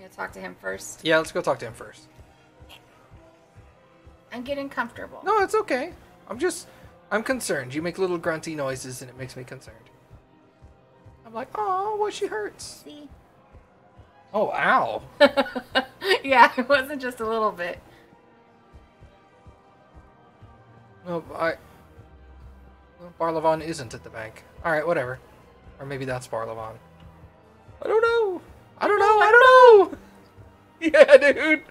You gonna talk to him first? Yeah, let's go talk to him first. I'm getting comfortable. No, it's okay. I'm concerned. You make little grunty noises and it makes me concerned. I'm like, oh, what, she hurts. See? Oh, ow. Yeah, it wasn't just a little bit. No, Barlavon isn't at the bank. Alright, whatever. Or maybe that's Barlavon. I don't know. I don't know. Yeah, dude.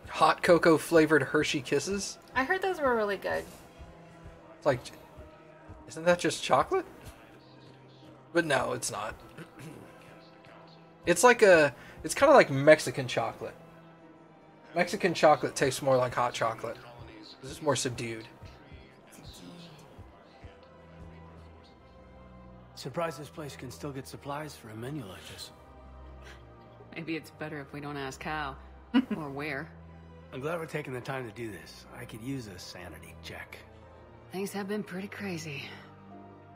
Hot cocoa flavored Hershey Kisses? I heard those were really good. It's like, isn't that just chocolate? But no, it's not. It's kind of like Mexican chocolate. Mexican chocolate tastes more like hot chocolate. It's just more subdued. Surprised this place can still get supplies for a menu like this. Maybe it's better if we don't ask how or where. I'm glad we're taking the time to do this. I could use a sanity check. Things have been pretty crazy.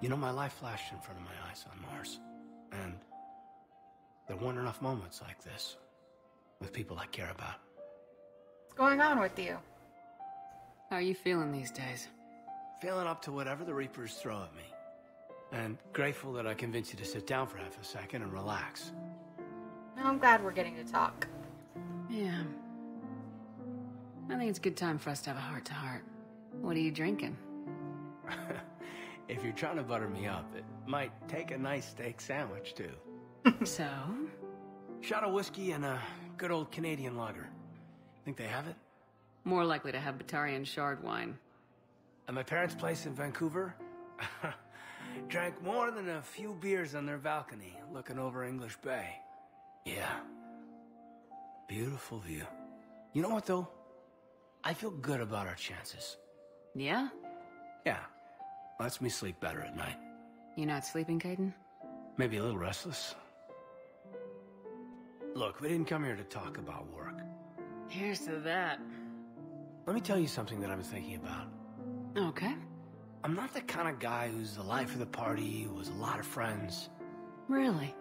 You know, my life flashed in front of my eyes on Mars. And there weren't enough moments like this with people I care about. What's going on with you? How are you feeling these days? Feeling up to whatever the Reapers throw at me. And grateful that I convinced you to sit down for half a second and relax. No, I'm glad we're getting to talk. Yeah. I think it's a good time for us to have a heart-to-heart. What are you drinking? If you're trying to butter me up, it might take a nice steak sandwich, too. So? Shot of whiskey and a good old Canadian lager. Think they have it? More likely to have Batarian shard wine. At my parents' place in Vancouver, drank more than a few beers on their balcony, looking over English Bay. Yeah. Beautiful view. You know what, though? I feel good about our chances. Yeah? Yeah. Lets me sleep better at night. You not sleeping, Caden? Maybe a little restless. Look, we didn't come here to talk about work. Here's to that. Let me tell you something that I've been thinking about. Okay. I'm not the kind of guy who's the life of the party, who has a lot of friends. Really?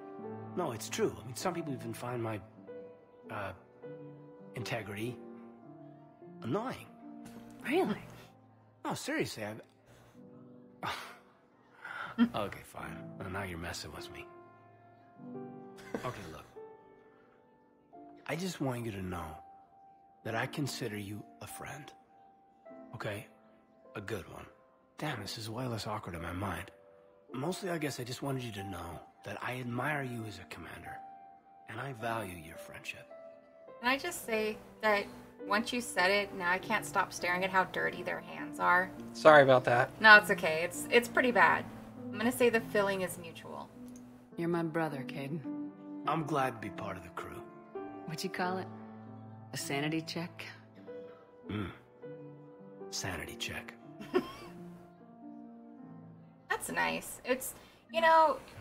No, it's true. I mean, some people even find my, integrity annoying. Really? No, seriously, Okay, fine. Well, now you're messing with me. Okay, look. I just want you to know that I consider you a friend. Okay? A good one. Damn, this is way less awkward in my mind. Mostly, I guess I just wanted you to know that I admire you as a commander. And I value your friendship. Can I just say that once you said it, now I can't stop staring at how dirty their hands are. Sorry about that. No, it's okay. It's pretty bad. I'm gonna say the feeling is mutual. You're my brother, Caden. I'm glad to be part of the crew. What'd you call it? A sanity check? Sanity check. That's nice. It's,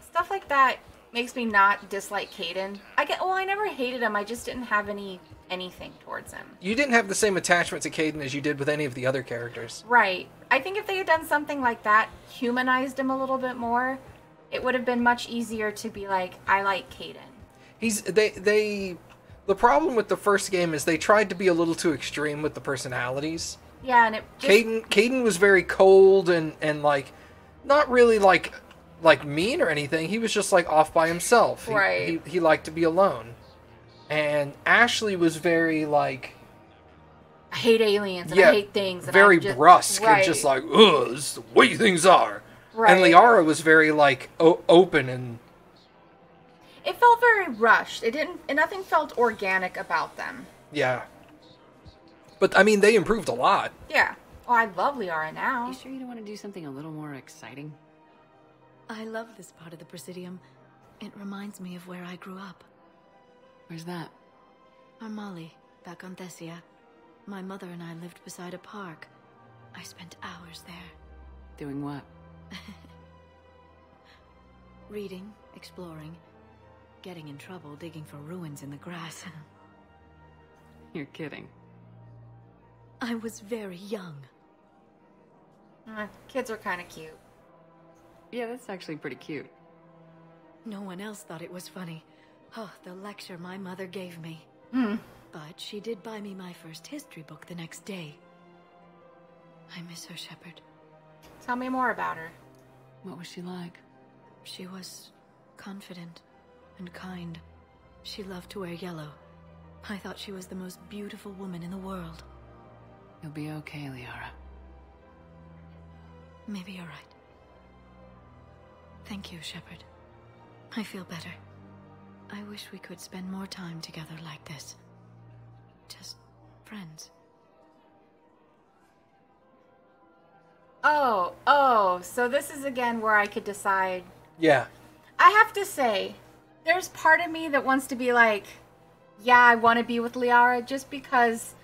stuff like that makes me not dislike Caden. I never hated him. I just didn't have anything towards him. You didn't have the same attachment to Caden as you did with any of the other characters. Right. I think if they had done something like that, humanized him a little bit more, it would have been much easier to be like, I like Caden. The problem with the first game is they tried to be a little too extreme with the personalities. Yeah, and it just... Caden was very cold and like, not really like mean or anything. He was just like off by himself. Right. He liked to be alone. And Ashley was very like, I hate aliens and I hate things. And very brusque right. and just like, ugh, this is the way things are. Right. And Liara was very like open and. It felt very rushed. Nothing felt organic about them. Yeah. But I mean, they improved a lot. Yeah. Oh, I love Liara now. You sure you don't want to do something a little more exciting? I love this part of the Presidium. It reminds me of where I grew up. Where's that? Armali, back on Thessia. My mother and I lived beside a park. I spent hours there. Doing what? Reading, exploring, getting in trouble digging for ruins in the grass. You're kidding. I was very young. Kids are kind of cute. Yeah, that's actually pretty cute. No one else thought it was funny. Oh, the lecture my mother gave me. But she did buy me my first history book the next day. I miss her, Shepard. Tell me more about her. What was she like? She was confident and kind. She loved to wear yellow. I thought she was the most beautiful woman in the world. You'll be okay, Liara. Maybe you're right. Thank you, Shepard. I feel better. I wish we could spend more time together like this. Just friends. Oh, so this is again where I could decide. Yeah. I have to say, there's part of me that wants to be like, yeah, I want to be with Liara just because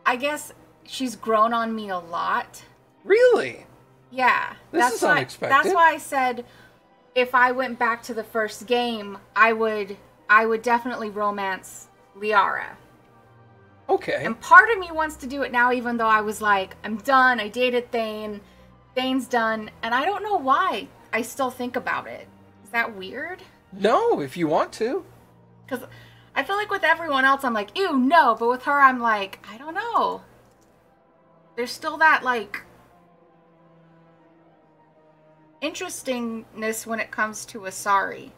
I guess she's grown on me a lot. Really? Yeah. This is unexpected. That's why I said if I went back to the first game, I would definitely romance Liara. Okay. And part of me wants to do it now, even though I was like, I'm done, I dated Thane, Thane's done, and I don't know why I still think about it. Is that weird? No, if you want to. Because I feel like with everyone else, I'm like, ew, no, but with her, I'm like, I don't know. There's still that, like, interestingness when it comes to Asari.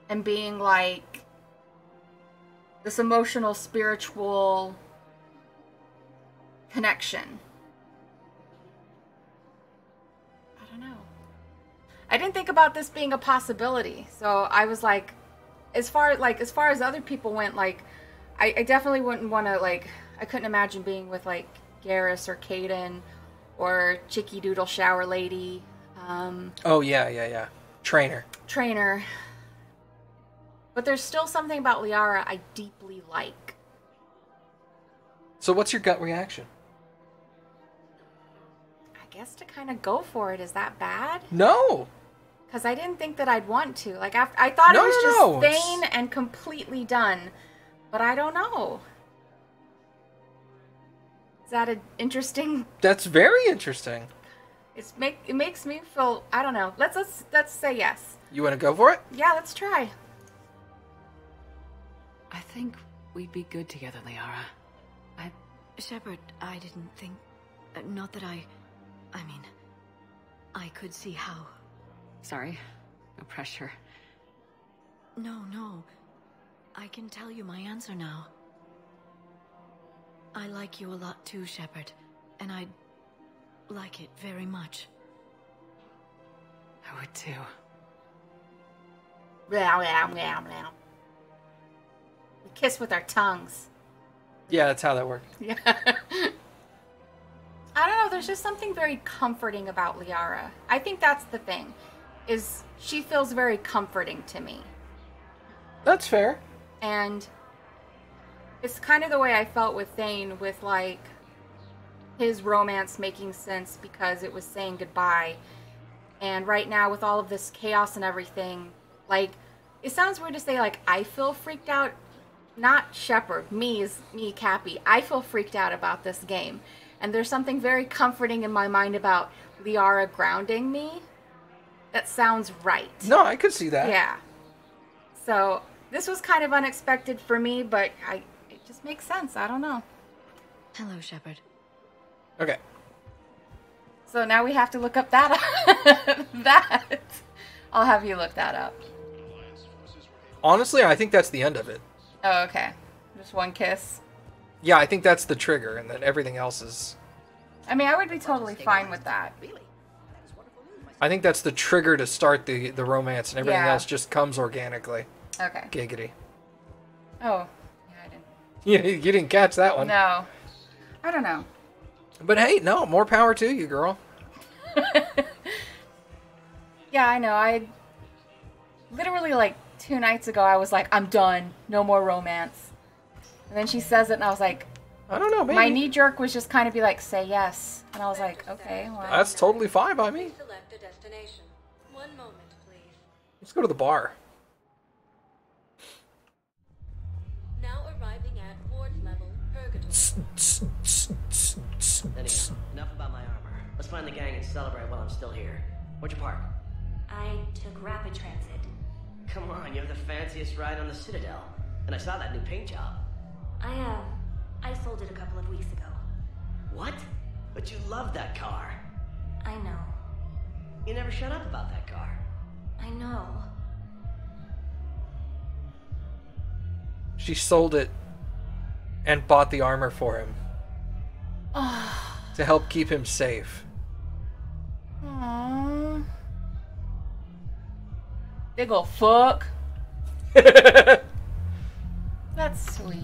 And being, like, this emotional, spiritual connection. I don't know. I didn't think about this being a possibility. So I was like, as far as other people went, like, I definitely wouldn't want to, like, I couldn't imagine being with, like, Garrus or Caden or Chicky Doodle Shower Lady. Oh, yeah. Trainer. But there's still something about Liara I deeply like. So what's your gut reaction? I guess to kind of go for it. Is that bad? No. Because I didn't think that I'd want to. Like, I thought it was just Thane and completely done. But I don't know. Is that an interesting... That's very interesting. It makes me feel... I don't know. Let's say yes. You want to go for it? Yeah, let's try. I think we'd be good together, Liara. Shepard, I didn't think... not that I mean... I could see how... Sorry. No pressure. No. I can tell you my answer now. I like you a lot too, Shepard. And I'd like it very much. I would too. Blah, blah, blah, blah. We kiss with our tongues. Yeah, that's how that works. Yeah. I don't know, there's just something very comforting about Liara. I think that's the thing, is she feels very comforting to me. That's fair. And it's kind of the way I felt with Thane, with, like, his romance making sense because it was saying goodbye. And right now, with all of this chaos and everything, like, it sounds weird to say, like, I feel freaked out. Not Shepard, me, Kappy. I feel freaked out about this game. And there's something very comforting in my mind about Liara grounding me. That sounds right. No, I could see that. Yeah. So, this was kind of unexpected for me, but it just makes sense. I don't know. Hello, Shepard. Okay. So now we have to look up that. I'll have you look that up. Honestly, I think that's the end of it. Oh, okay. Just one kiss. Yeah, I think that's the trigger, and then everything else is... I mean, I would be totally fine with that. I think that's the trigger to start the romance, and everything Yeah. else just comes organically. Okay. Giggity. Oh, yeah, I didn't. You didn't catch that one. No. I don't know. But hey, no, more power to you, girl. Yeah, I know. I literally, like, 2 nights ago, I was like, I'm done. No more romance. And then she says it, and I was like, I don't know, maybe. my knee jerk was just kind of be like, say yes. And I was like, okay, well. That's totally fine by me. Select a destination. 1 moment, please. Let's go to the bar. Now arriving at ward level purgatory. Anyway, enough about my armor. Let's find the gang and celebrate while I'm still here. Where'd you park? I took rapid transit. Come on, you have the fanciest ride on the Citadel. And I saw that new paint job. I sold it a couple of weeks ago. What? But you love that car. I know. You never shut up about that car. I know. She sold it and bought the armor for him. To help keep him safe. Aww. Big ol' fuck. That's sweet.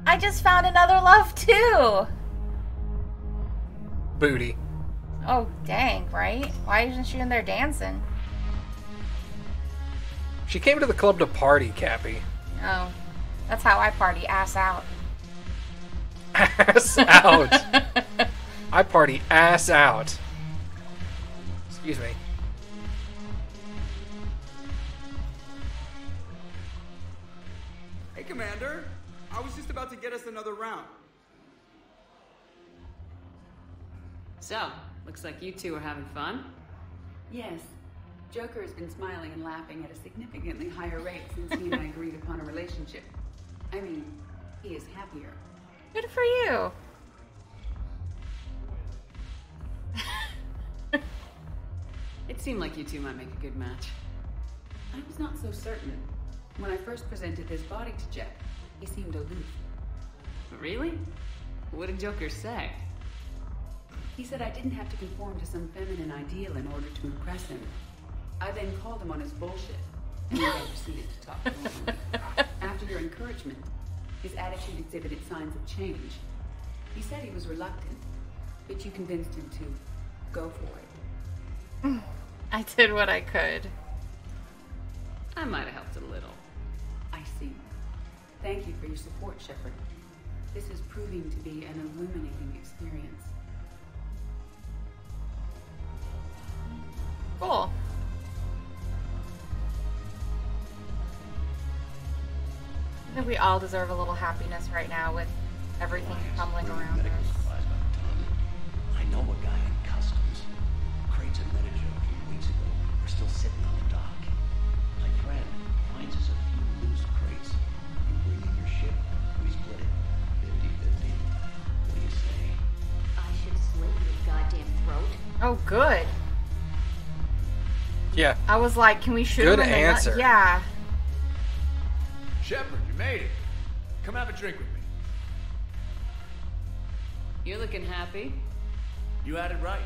I just found another love too. Booty. Oh, dang, right? Why isn't she in there dancing? She came to the club to party, Kappy. Oh, that's how I party, ass out. Ass out. I party ass out. Excuse me. Hey, Commander. I was just about to get us another round. So, looks like you two are having fun. Yes. Joker has been smiling and laughing at a significantly higher rate since he and I agreed upon a relationship. I mean, he is happier. Good for you. It seemed like you two might make a good match. I was not so certain. When I first presented his body to Jeff, he seemed aloof. Really? What did Joker say? He said I didn't have to conform to some feminine ideal in order to impress him. I then called him on his bullshit, and we then proceeded to talk normally. After your encouragement, his attitude exhibited signs of change. He said he was reluctant, but you convinced him to go for it. I did what I could. I might have helped a little. I see. Thank you for your support, Shepard. This is proving to be an illuminating experience. Cool. I think we all deserve a little happiness right now with everything tumbling around us. I know a guy in customs. Crates of Meta a few weeks ago are still sitting on the dock. My friend finds us a few loose crates. You bring in your ship, we split it. 50-50. What do you say? I should slit your goddamn throat. Oh, good. Yeah. I was like, can we shoot Good him in the nut? answer. Yeah. Shepard, you made it. Come have a drink with me. You're looking happy. You had it right.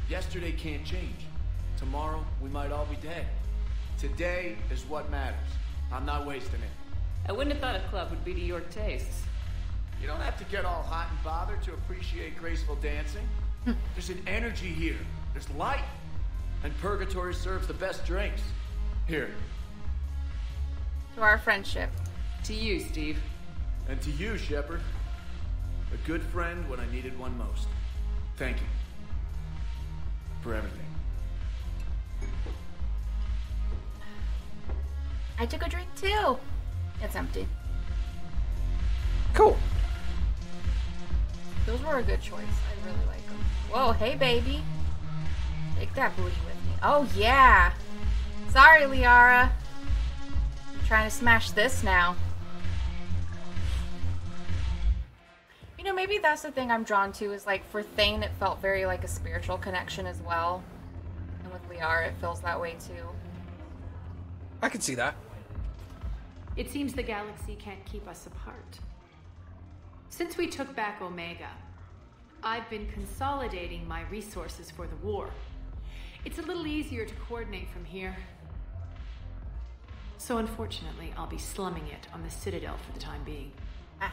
Yesterday can't change. Tomorrow, we might all be dead. Today is what matters. I'm not wasting it. I wouldn't have thought a club would be to your tastes. You don't have to get all hot and bothered to appreciate graceful dancing. There's an energy here. There's light. And Purgatory serves the best drinks. Here. To our friendship. To you, Steve. And to you, Shepard. A good friend when I needed one most. Thank you. For everything. I took a drink too. It's empty. Cool. Those were a good choice. I really like them. Whoa, hey baby. Take that booty with me. Oh yeah. Sorry, Liara. I'm trying to smash this now. You know, maybe that's the thing I'm drawn to is like for Thane it felt very like a spiritual connection as well. And with Liara it feels that way too. I can see that. It seems the galaxy can't keep us apart. Since we took back Omega, I've been consolidating my resources for the war. It's a little easier to coordinate from here. So unfortunately, I'll be slumming it on the Citadel for the time being.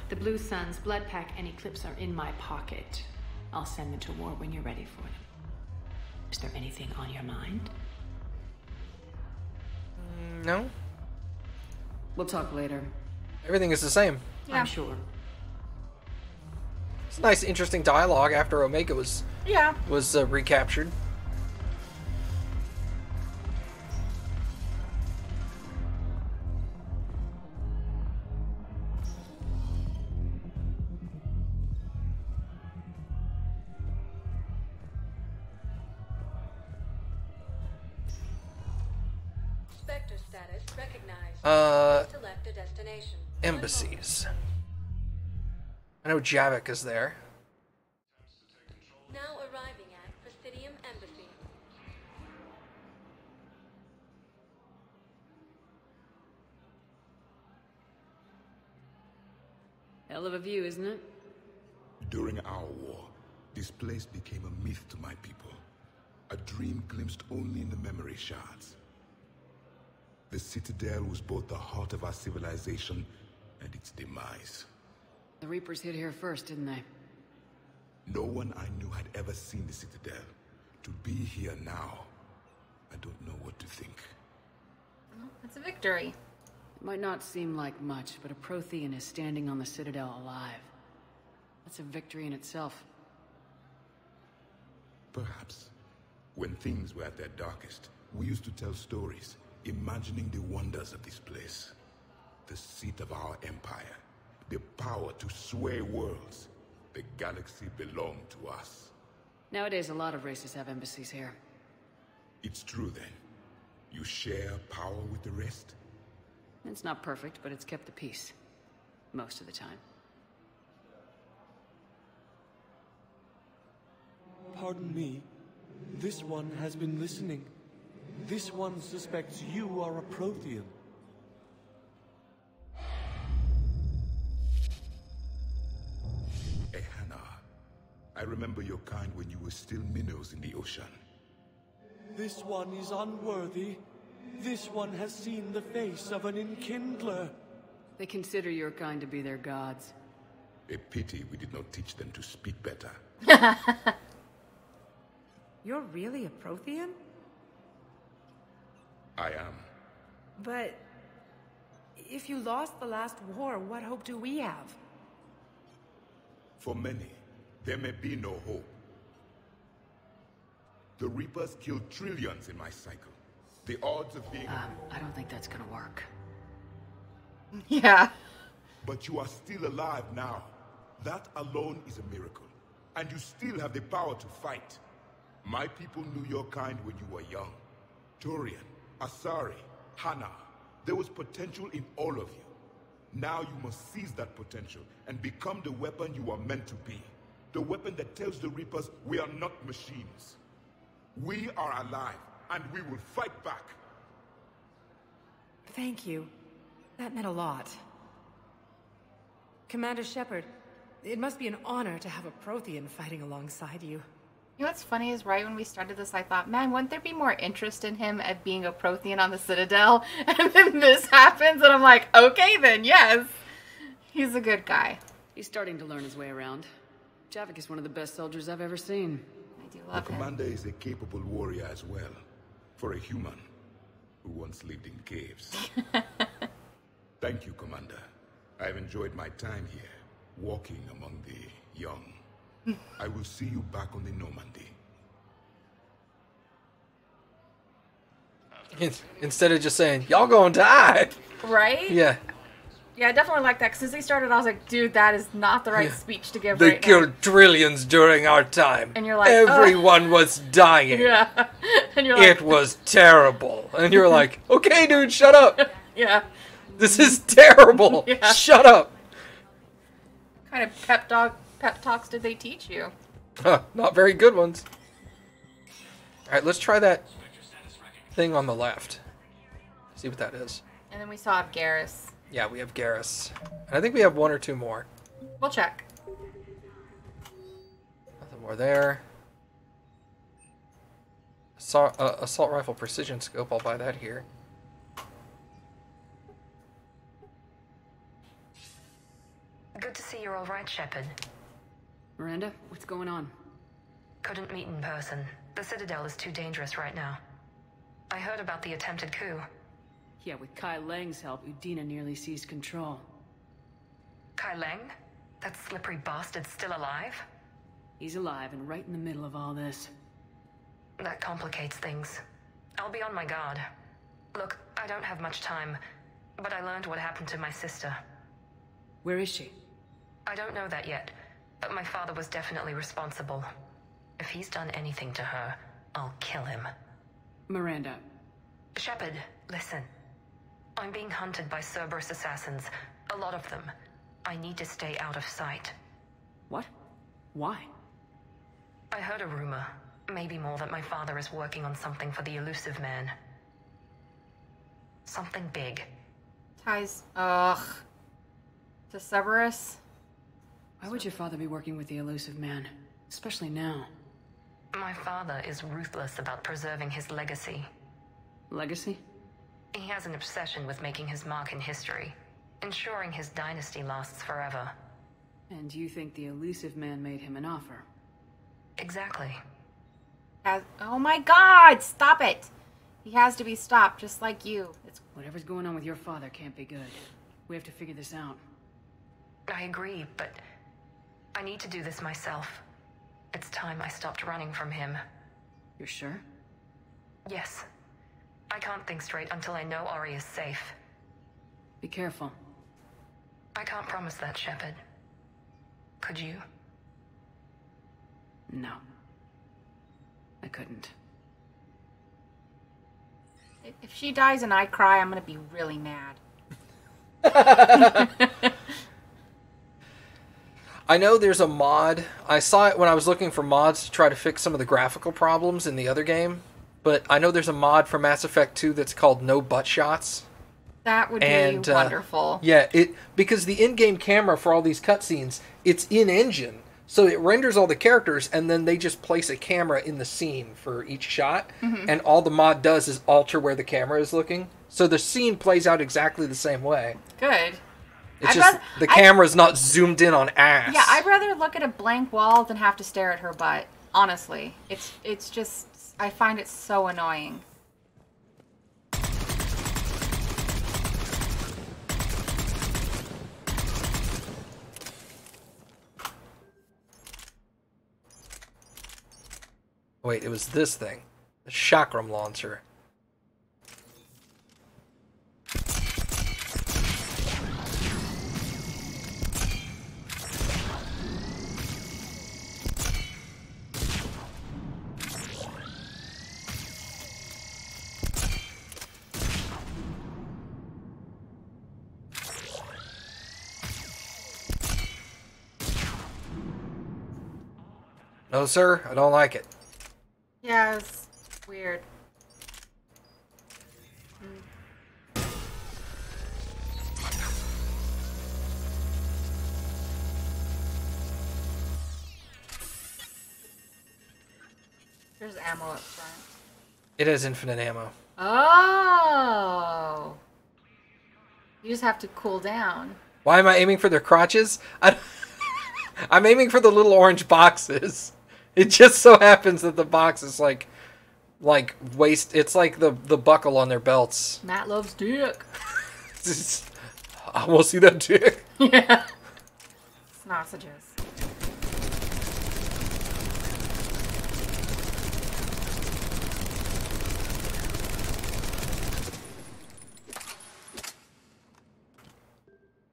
The Blue Suns, Blood Pack, and Eclipse are in my pocket. I'll send them to war when you're ready for them. Is there anything on your mind? No. We'll talk later. Everything is the same. Yeah. I'm sure. It's a nice, interesting dialogue after Omega was recaptured. status recognized. Select a destination. Embassies. I know Javik is there. Now arriving at Presidium Embassy. Hell of a view, isn't it? During our war, this place became a myth to my people. A dream glimpsed only in the memory shards. The Citadel was both the heart of our civilization and its demise. The Reapers hit here first, didn't they? No one I knew had ever seen the Citadel. To be here now, I don't know what to think. Well, it's a victory. It might not seem like much, but a Prothean is standing on the Citadel alive. That's a victory in itself. Perhaps. When things were at their darkest, we used to tell stories, imagining the wonders of this place. The seat of our empire. The power to sway worlds. The galaxy belonged to us. Nowadays, a lot of races have embassies here. It's true then. You share power with the rest? It's not perfect, but it's kept the peace. Most of the time. Pardon me. This one has been listening. This one suspects you are a Prothean. Ehana, I remember your kind when you were still minnows in the ocean. This one is unworthy. This one has seen the face of an enkindler. They consider your kind to be their gods. A pity we did not teach them to speak better. You're really a Prothean? I am. But if you lost the last war, what hope do we have? For many, there may be no hope. The Reapers killed trillions in my cycle. The odds of being... I don't think that's gonna work. Yeah. But you are still alive now. That alone is a miracle. And you still have the power to fight. My people knew your kind when you were young. Turian, Asari, Hana. There was potential in all of you. Now you must seize that potential and become the weapon you are meant to be. The weapon that tells the Reapers we are not machines. We are alive, and we will fight back. Thank you. That meant a lot. Commander Shepard, it must be an honor to have a Prothean fighting alongside you. You know what's funny is right when we started this, I thought, man, wouldn't there be more interest in him at being a Prothean on the Citadel? And then this happens, and I'm like, okay then, yes. He's a good guy. He's starting to learn his way around. Javik is one of the best soldiers I've ever seen. I do love him. The commander is a capable warrior as well. For a human who once lived in caves. Thank you, Commander. I've enjoyed my time here, walking among the young. I will see you back on the Normandy. Instead of just saying, y'all gonna die. Right? Yeah. Yeah, I definitely like that. Because as they started, I was like, dude, that is not the right speech to give They right killed now. trillions during our time. And you're like, everyone was dying. Yeah. And you're like, it was terrible. And you're like, okay, dude, shut up. Yeah. This is terrible. Yeah. Shut up. What kind of pep talks did they teach you? Not very good ones. Alright, let's try that thing on the left. See what that is. And then we saw Garrus. Yeah, we have Garrus. And I think we have one or two more. We'll check. Nothing more there. Assault rifle precision scope, I'll buy that here. Good to see you're all right, Shepard. Miranda, what's going on? Couldn't meet in person. The Citadel is too dangerous right now. I heard about the attempted coup. Yeah, with Kai Lang's help, Udina nearly seized control. Kai Lang? That slippery bastard's still alive? He's alive and right in the middle of all this. That complicates things. I'll be on my guard. Look, I don't have much time, but I learned what happened to my sister. Where is she? I don't know that yet, but my father was definitely responsible. If he's done anything to her, I'll kill him. Miranda. Shepard, listen. I'm being hunted by Cerberus assassins. A lot of them. I need to stay out of sight. What? Why? I heard a rumor, maybe more, that my father is working on something for the elusive man. Something big. Ties, to Cerberus? Why would your father be working with the elusive man? Especially now. My father is ruthless about preserving his legacy. Legacy? He has an obsession with making his mark in history, ensuring his dynasty lasts forever. And you think the elusive man made him an offer? Exactly. Oh my god, stop it! He has to be stopped, just like you. Whatever's going on with your father can't be good. We have to figure this out. I agree, but I need to do this myself. It's time I stopped running from him. You're sure? Yes. I can't think straight until I know Ori is safe. Be careful. I can't promise that, Shepard. Could you? No. I couldn't. If she dies and I cry, I'm gonna be really mad. I know there's a mod. I saw it when I was looking for mods to try to fix some of the graphical problems in the other game. But I know there's a mod for Mass Effect 2 that's called No Butt Shots. That would be wonderful. Yeah, because the in-game camera for all these cutscenes, it's in-engine. So it renders all the characters, and then they just place a camera in the scene for each shot. Mm-hmm. And all the mod does is alter where the camera is looking. So the scene plays out exactly the same way. Good. It's just the camera's not zoomed in on ass. Yeah, I'd rather look at a blank wall than have to stare at her butt. Honestly. It's just... I find it so annoying. Wait, it was this thing. The chakram launcher. No, sir, I don't like it. Yeah, it's weird. There's ammo up front. It has infinite ammo. Oh! You just have to cool down. Why am I aiming for their crotches? I'm aiming for the little orange boxes. It just so happens that the box is like waist. It's like the buckle on their belts. Matt loves dick. I want to see that dick. Yeah. Sausages.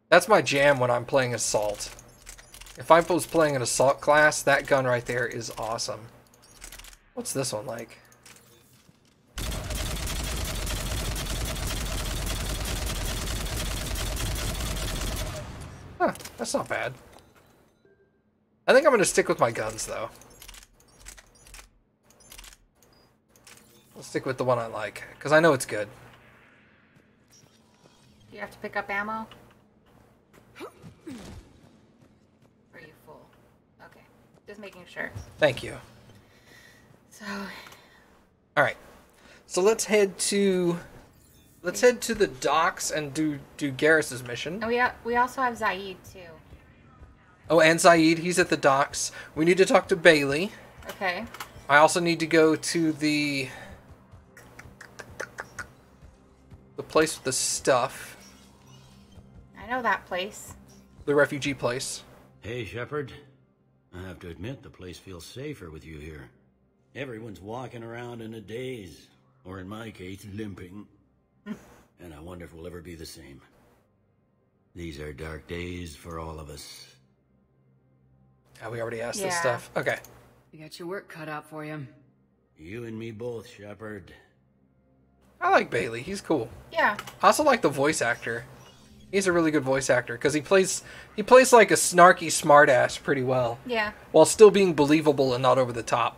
That's my jam when I'm playing Assault. If I was playing an Assault class, that gun right there is awesome. What's this one like? Huh, that's not bad. I think I'm going to stick with my guns, though. I'll stick with the one I like, because I know it's good. Do you have to pick up ammo? Are you full? Okay. Just making sure. Thank you. So... Alright. So let's head to the docks and do Garrus's mission. And we also have Zaid, too. Oh, and Zaid, he's at the docks. We need to talk to Bailey. Okay. I also need to go to the place with the stuff. I know that place. The refugee place. Hey, Shepard. I have to admit, the place feels safer with you here. Everyone's walking around in a daze, or in my case, limping. And I wonder if we'll ever be the same. These are dark days for all of us. Oh, we already asked this stuff. Okay. You got your work cut out for you. You and me both, Shepard. I like Bailey. He's cool. Yeah. I also like the voice actor. He's a really good voice actor because he plays like a snarky smartass pretty well. Yeah. While still being believable and not over the top.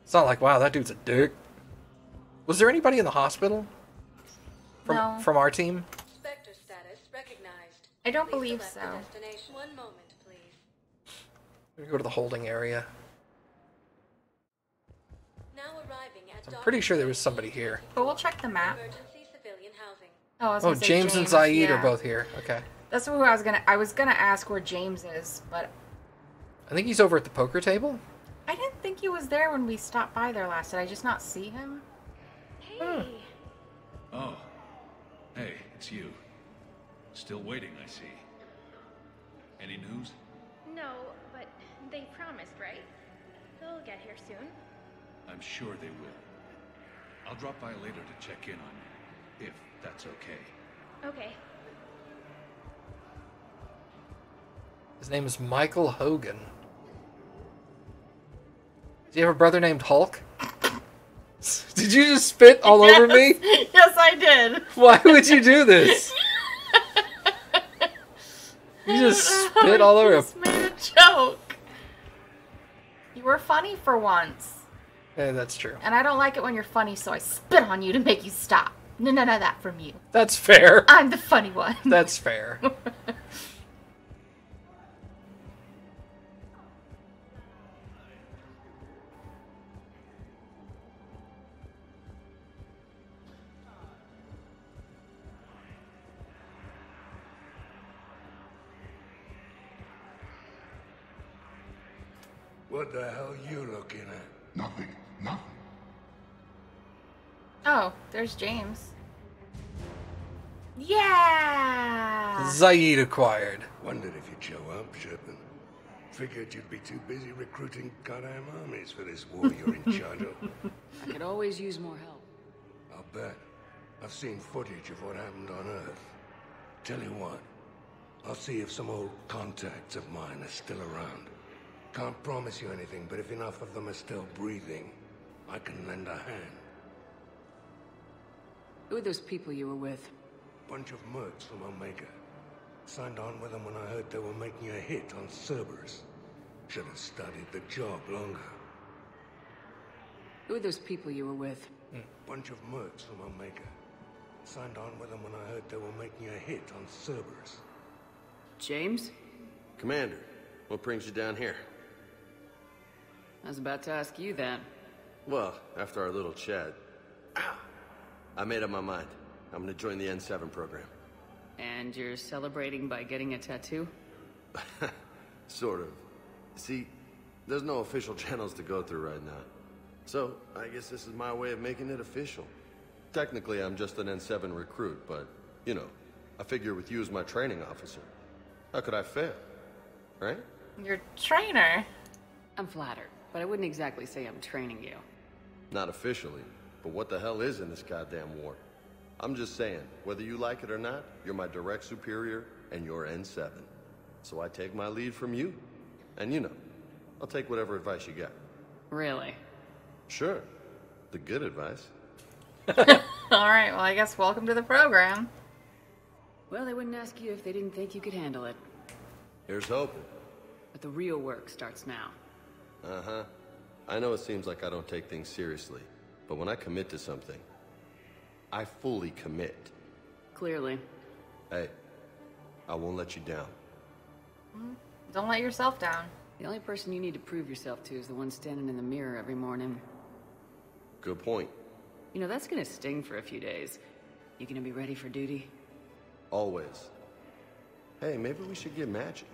It's not like, wow, that dude's a dick. Was there anybody in the hospital? No. From our team? Spectre status recognized. I don't believe so. Destination. 1 moment, please. We go to the holding area. Now arriving at I'm pretty sure there was somebody here. But we'll check the map. emergency civilian housing. Oh, I was gonna say James and Zaid yeah. are both here. Okay. That's who I was gonna ask where James is, but I think he's over at the poker table. I didn't think he was there when we stopped by there last. Did I just not see him? Hey. Oh. Hey, it's you. Still waiting, I see. Any news? No, but they promised, right? They'll get here soon. I'm sure they will. I'll drop by later to check in on you, if that's okay. Okay. His name is Michael Hogan. Does he have a brother named Hulk? Did you just spit all over me? Yes, I did. Why would you do this? You just spit all over. I just made a joke. You were funny for once. Yeah, that's true. And I don't like it when you're funny, so I spit on you to make you stop. None of that from you. That's fair. I'm the funny one. That's fair. What the hell you looking at? Nothing. Nothing. Oh, there's James. Yeah! Zaid acquired. Wondered if you'd show up, Shepard. Figured you'd be too busy recruiting goddamn armies for this war you're in charge of. I could always use more help. I'll bet. I've seen footage of what happened on Earth. Tell you what, I'll see if some old contacts of mine are still around. Can't promise you anything, but if enough of them are still breathing, I can lend a hand. Who are those people you were with? Bunch of mercs from Omega. Signed on with them when I heard they were making a hit on Cerberus. Should have studied the job longer. Who are those people you were with? Bunch of mercs from Omega. Signed on with them when I heard they were making a hit on Cerberus. James? Commander, what brings you down here? I was about to ask you that. Well, after our little chat, I made up my mind. I'm gonna join the N7 program. And you're celebrating by getting a tattoo? Sort of. See, there's no official channels to go through right now. So, I guess this is my way of making it official. Technically, I'm just an N7 recruit, but, you know, I figure with you as my training officer, how could I fail? Right? Your trainer. I'm flattered, but I wouldn't exactly say I'm training you. Not officially, but what the hell is in this goddamn war? I'm just saying, whether you like it or not, you're my direct superior, and you're N7. So I take my lead from you. And you know, I'll take whatever advice you got. Really? Sure. The good advice. Alright, well I guess welcome to the program. Well, they wouldn't ask you if they didn't think you could handle it. Here's hoping. But the real work starts now. Uh-huh. I know it seems like I don't take things seriously, but when I commit to something, I fully commit. Clearly. Hey, I won't let you down. Don't let yourself down. The only person you need to prove yourself to is the one standing in the mirror every morning. Good point. You know, that's gonna sting for a few days. You gonna be ready for duty? Always. Hey, maybe we should get matching.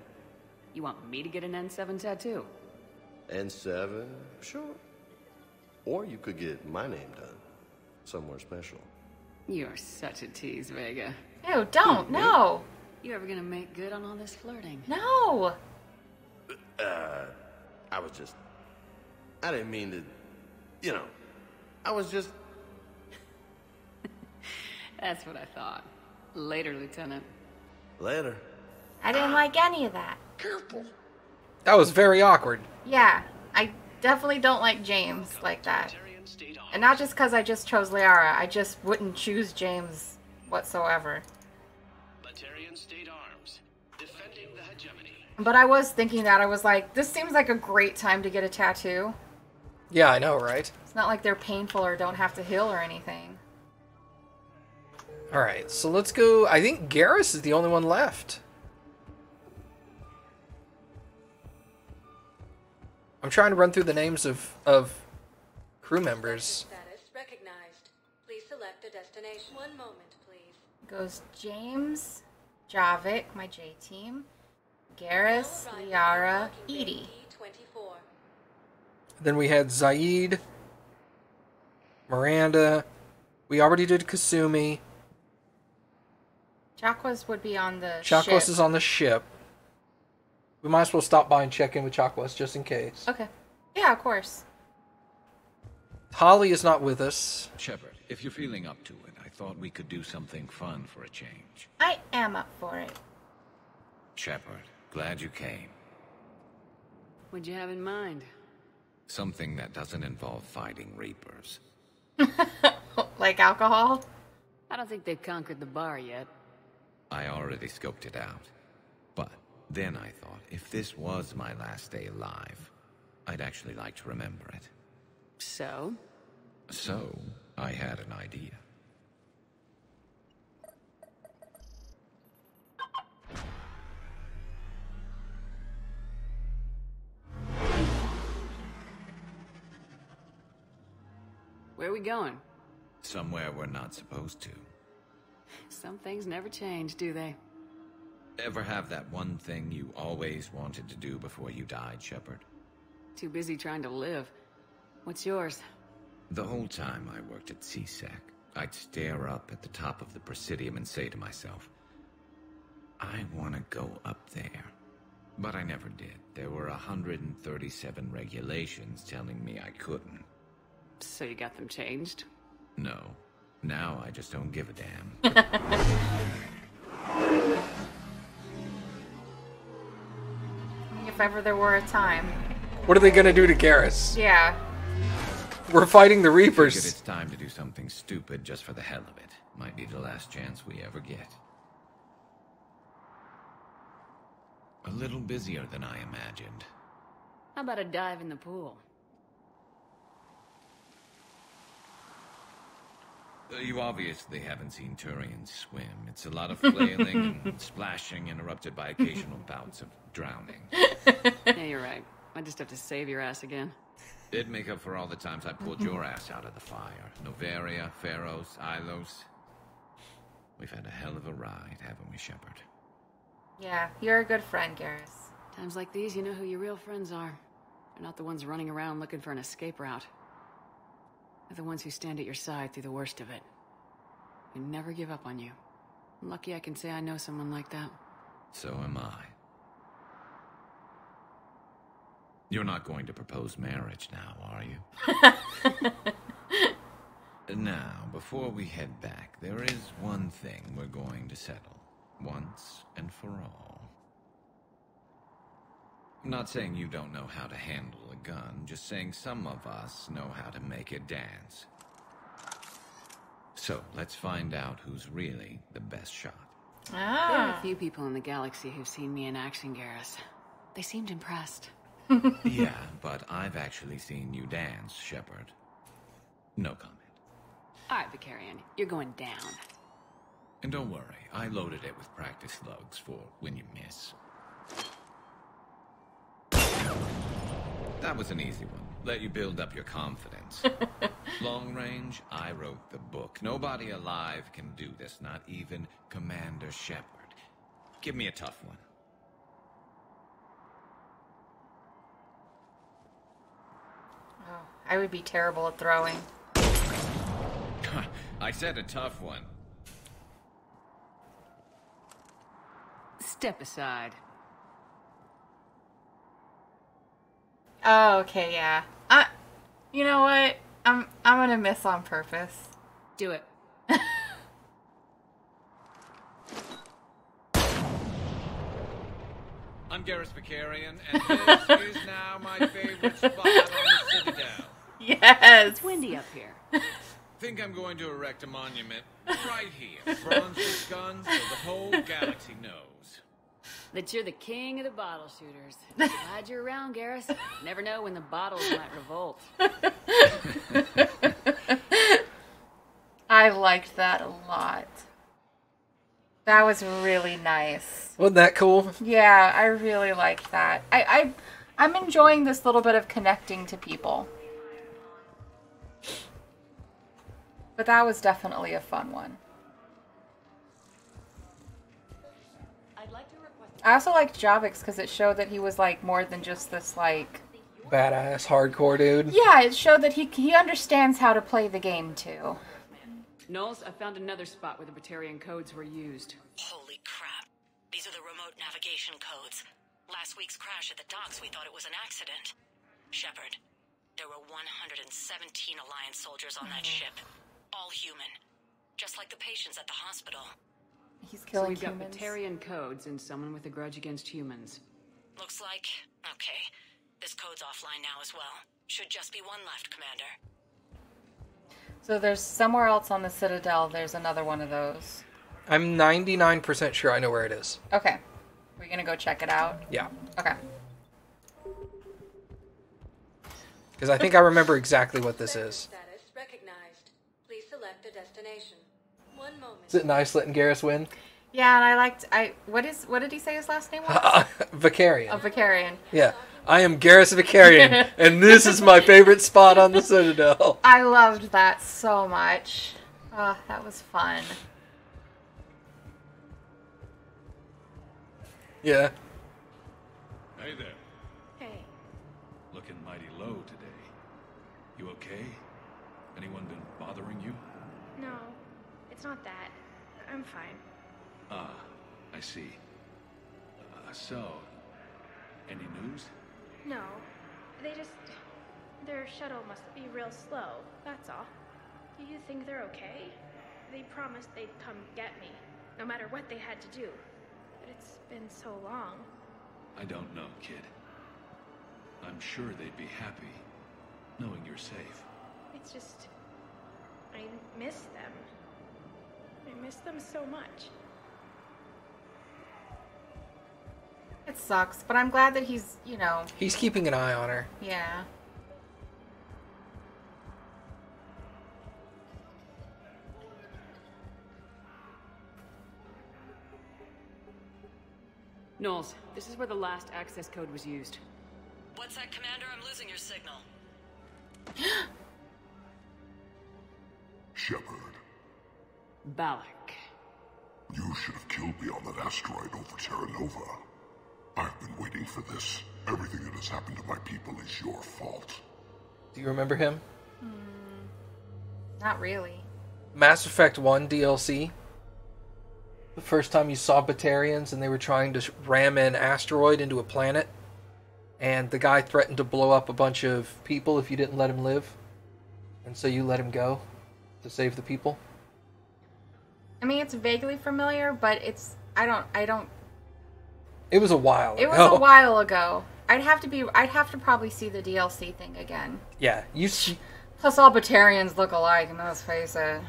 You want me to get an N7 tattoo? N7? Sure. Or you could get my name done. Somewhere special. You're such a tease, Vega. Ew, don't, no. You ever gonna make good on all this flirting? No. I didn't mean to, you know, I was just... That's what I thought. Later, Lieutenant. Later. I didn't like any of that. Careful. That was very awkward. Yeah, I definitely don't like James like that. And not just because I just chose Liara. I just wouldn't choose James whatsoever. Batarian State Arms, defending the hegemony. But I was thinking that. I was like, this seems like a great time to get a tattoo. Yeah, I know, right? It's not like they're painful or don't have to heal or anything. Alright, so let's go. I think Garrus is the only one left. I'm trying to run through the names of crew members. Status recognized. Please select a destination. One moment, please. Goes James, Javik, my J team, Garrus, Liara, Edie. Then we had Zaid, Miranda. We already did Kasumi. Chakwas would be on the Chakwas ship. is on the ship. We might as well stop by and check in with Chakwas just in case. Okay. Yeah, of course. Holly is not with us. Shepard, if you're feeling up to it, I thought we could do something fun for a change. I am up for it. Shepard, glad you came. What'd you have in mind? Something that doesn't involve fighting Reapers. Like alcohol? I don't think they've conquered the bar yet. I already scoped it out. But then I thought, if this was my last day alive, I'd actually like to remember it. So? So, I had an idea. Where are we going? Somewhere we're not supposed to. Some things never change, do they? Ever have that one thing you always wanted to do before you died, Shepard? Too busy trying to live. What's yours? The whole time I worked at CSEC, I'd stare up at the top of the Presidium and say to myself, I want to go up there. But I never did. There were 137 regulations telling me I couldn't. So you got them changed? No. Now I just don't give a damn. If ever there were a time. What are they gonna do to Garrus? Yeah. We're fighting the Reapers. Figured it's time to do something stupid just for the hell of it. Might be the last chance we ever get. A little busier than I imagined. How about a dive in the pool? You obviously haven't seen Turians swim. It's a lot of flailing and splashing, interrupted by occasional bouts of drowning. Yeah, you're right. I just have to save your ass again. It'd make up for all the times I pulled your ass out of the fire. Noveria, Pharos, Ilos. We've had a hell of a ride, haven't we, Shepard? Yeah, you're a good friend, Garrus. Times like these, you know who your real friends are. They're not the ones running around looking for an escape route. They're the ones who stand at your side through the worst of it. They never give up on you. I'm lucky I can say I know someone like that. So am I. You're not going to propose marriage now, are you? Now, before we head back, there is one thing we're going to settle. Once and for all. I'm not saying you don't know how to handle a gun, just saying some of us know how to make it dance. So, let's find out who's really the best shot. There are a few people in the galaxy who've seen me in action, Garrus. They seemed impressed. Yeah, but I've actually seen you dance, Shepard. No comment. All right, Vicarian, you're going down. And don't worry, I loaded it with practice slugs for when you miss. That was an easy one. Let you build up your confidence. Long range, I wrote the book. Nobody alive can do this, not even Commander Shepard. Give me a tough one. Oh, I would be terrible at throwing. I said a tough one. Step aside. Oh, okay, yeah. You know what? I'm gonna miss on purpose. Do it. I'm Garrus Vicarian, and this is now my favorite spot on the Citadel. Yes. It's windy up here. Think I'm going to erect a monument right here, bronze with guns, so the whole galaxy knows. That you're the king of the bottle shooters. Glad you're around, Garrus. Never know when the bottles might revolt. I liked that a lot. That was really nice. Wasn't that cool? Yeah, I really liked that. I'm enjoying this little bit of connecting to people. But that was definitely a fun one. I also liked Javix because it showed that he was like more than just this like badass hardcore dude. Yeah, it showed that he understands how to play the game too. Knowles, I found another spot where the Batarian codes were used. Holy crap. These are the remote navigation codes. Last week's crash at the docks, we thought it was an accident. Shepard, there were 117 Alliance soldiers on that ship. All human. Just like the patients at the hospital. He's killing humans. So we've got humans. Batarian codes and someone with a grudge against humans. Looks like... Okay. This code's offline now as well. Should just be one left, Commander. So there's somewhere else on the Citadel, there's another one of those. I'm 99% sure I know where it is. Okay. We're gonna go check it out? Yeah. Okay. Because I think I remember exactly what this is. Status recognized. Please select a destination. 1 moment. Is it nice letting Garrus win? Yeah, and I liked... What did he say his last name was? Vicarian. Oh, Vicarian. Yeah. I am Garrus Vicarian, and this is my favorite spot on the Citadel. I loved that so much. Oh, that was fun. Yeah. Hey there. Hey. Looking mighty low today. You okay? Anyone been bothering you? No, it's not that. I'm fine. Ah, I see. So, any news? No, their shuttle must be real slow, that's all. Do you think they're okay? They promised they'd come get me, no matter what they had to do. But it's been so long. I don't know, kid. I'm sure they'd be happy, knowing you're safe. It's just... I miss them. I miss them so much. It sucks, but I'm glad that he's, you know... He's keeping an eye on her. Yeah. Knowles, this is where the last access code was used. What's that, Commander? I'm losing your signal. Shepard. Balak. You should have killed me on that asteroid over Terra Nova. I've been waiting for this. Everything that has happened to my people is your fault. Do you remember him? Not really. Mass Effect 1 DLC. The first time you saw Batarians and they were trying to ram an asteroid into a planet. And the guy threatened to blow up a bunch of people if you didn't let him live. And so you let him go to save the people. I mean, it's vaguely familiar, but it's... I don't... It was a while ago. It was a while ago. I'd have to probably see the DLC thing again. Yeah, Plus all Batarians look alike, and let's face it.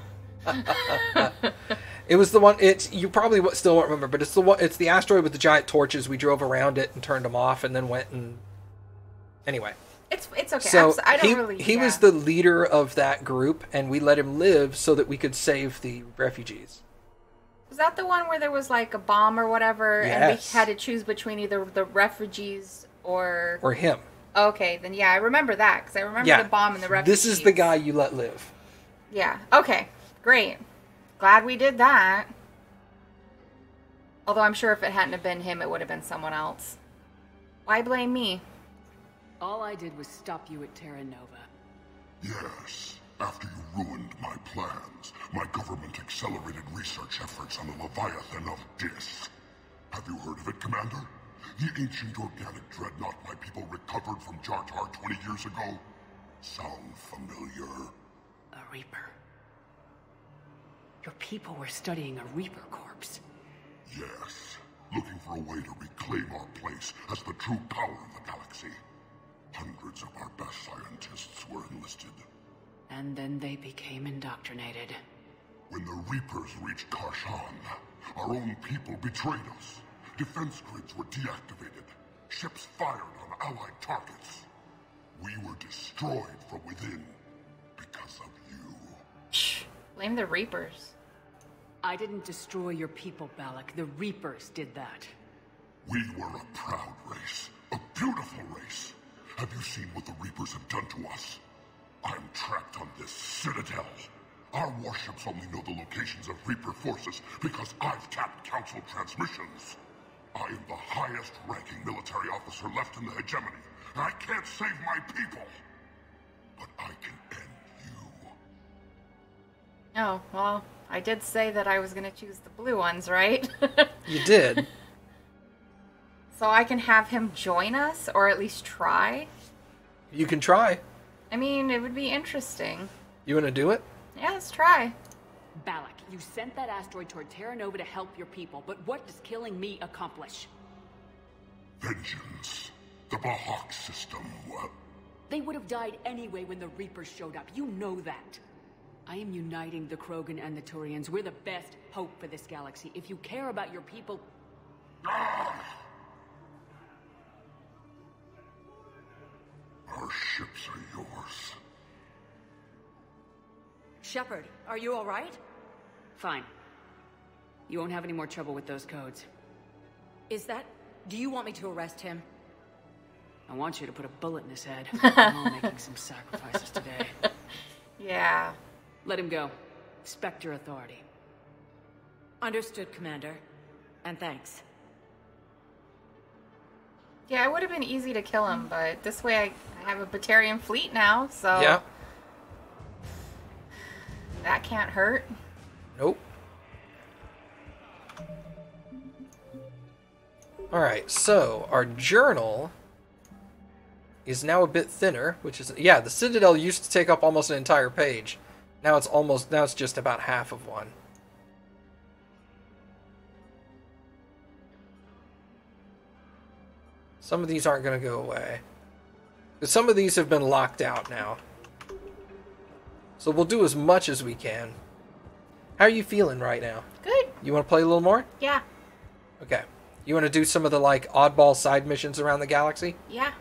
It was the one. You probably still won't remember, but it's the one. It's the asteroid with the giant torches. We drove around it and turned them off, and then went and. Anyway. It's okay. So I don't really. He was the leader of that group, and we let him live so that we could save the refugees. Was that the one where there was like a bomb or whatever, Yes. and we had to choose between either the refugees or him? Okay, then yeah, I remember that because I remember the bomb and the refugees. This is the guy you let live. Yeah. Okay. Great. Glad we did that. Although I'm sure if it hadn't have been him, it would have been someone else. Why blame me? All I did was stop you at Terra Nova. Yes. After you ruined my plans, my government accelerated research efforts on the Leviathan of Dis. Have you heard of it, Commander? The ancient organic dreadnought my people recovered from Jar Tar 20 years ago? Sound familiar? A Reaper. Your people were studying a Reaper corpse. Yes. Looking for a way to reclaim our place as the true power of the galaxy. Hundreds of our best scientists were enlisted. And then they became indoctrinated. When the Reapers reached Karshan, our own people betrayed us. Defense grids were deactivated. Ships fired on Allied targets. We were destroyed from within because of you. Shh. Blame the Reapers. I didn't destroy your people, Balak. The Reapers did that. We were a proud race. A beautiful race. Have you seen what the Reapers have done to us? I'm trapped on this citadel. Our warships only know the locations of Reaper forces because I've tapped Council transmissions. I am the highest-ranking military officer left in the hegemony, and I can't save my people. But I can end you. Oh, well, I did say that I was going to choose the blue ones, right? You did. So I can have him join us, or at least try? You can try. I mean, it would be interesting. You want to do it? Yeah, let's try. Balak, you sent that asteroid toward Terra Nova to help your people, but what does killing me accomplish? Vengeance. The Bahak system. They would have died anyway when the Reapers showed up. You know that. I am uniting the Krogan and the Turians. We're the best hope for this galaxy. If you care about your people... Our ships are yours. Shepard, are you all right? Fine. You won't have any more trouble with those codes. Is that... Do you want me to arrest him? I want you to put a bullet in his head. I'm all making some sacrifices today. Yeah. Let him go. Respect your authority. Understood, Commander. And thanks. Yeah, it would have been easy to kill him, but this way I have a Batarian fleet now, so... Yeah. That can't hurt. Nope. Alright, so our journal is now a bit thinner, which is... Yeah, the Citadel used to take up almost an entire page. Now it's just about half of one. Some of these aren't going to go away. But some of these have been locked out now. So we'll do as much as we can. How are you feeling right now? Good. You want to play a little more? Yeah. Okay. You want to do some of the, like, oddball side missions around the galaxy? Yeah.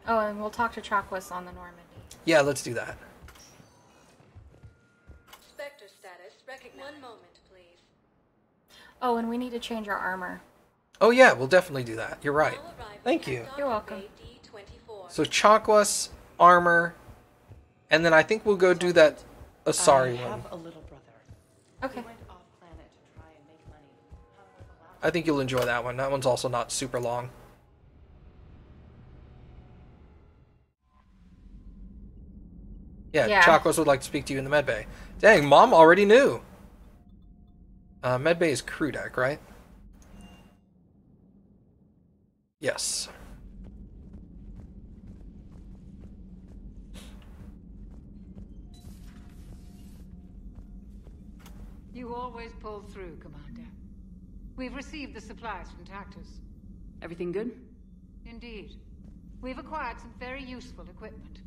Oh, and we'll talk to Chakwas on the Normandy. Yeah, let's do that. Spectre status recognized. 1 moment, please. Oh, and we need to change our armor. Oh yeah, we'll definitely do that. You're right. Thank you. You're welcome. So Chakwas, armor, and then I think we'll go do that Asari one. I have a little brother. Okay. He went off planet to try and make money. I think you'll enjoy that one. That one's also not super long. Yeah, Chakwas would like to speak to you in the medbay. Dang, Mom already knew. Medbay is crew deck, right? Yes. You always pull through, Commander. We've received the supplies from Tactus. Everything good? Indeed. We've acquired some very useful equipment.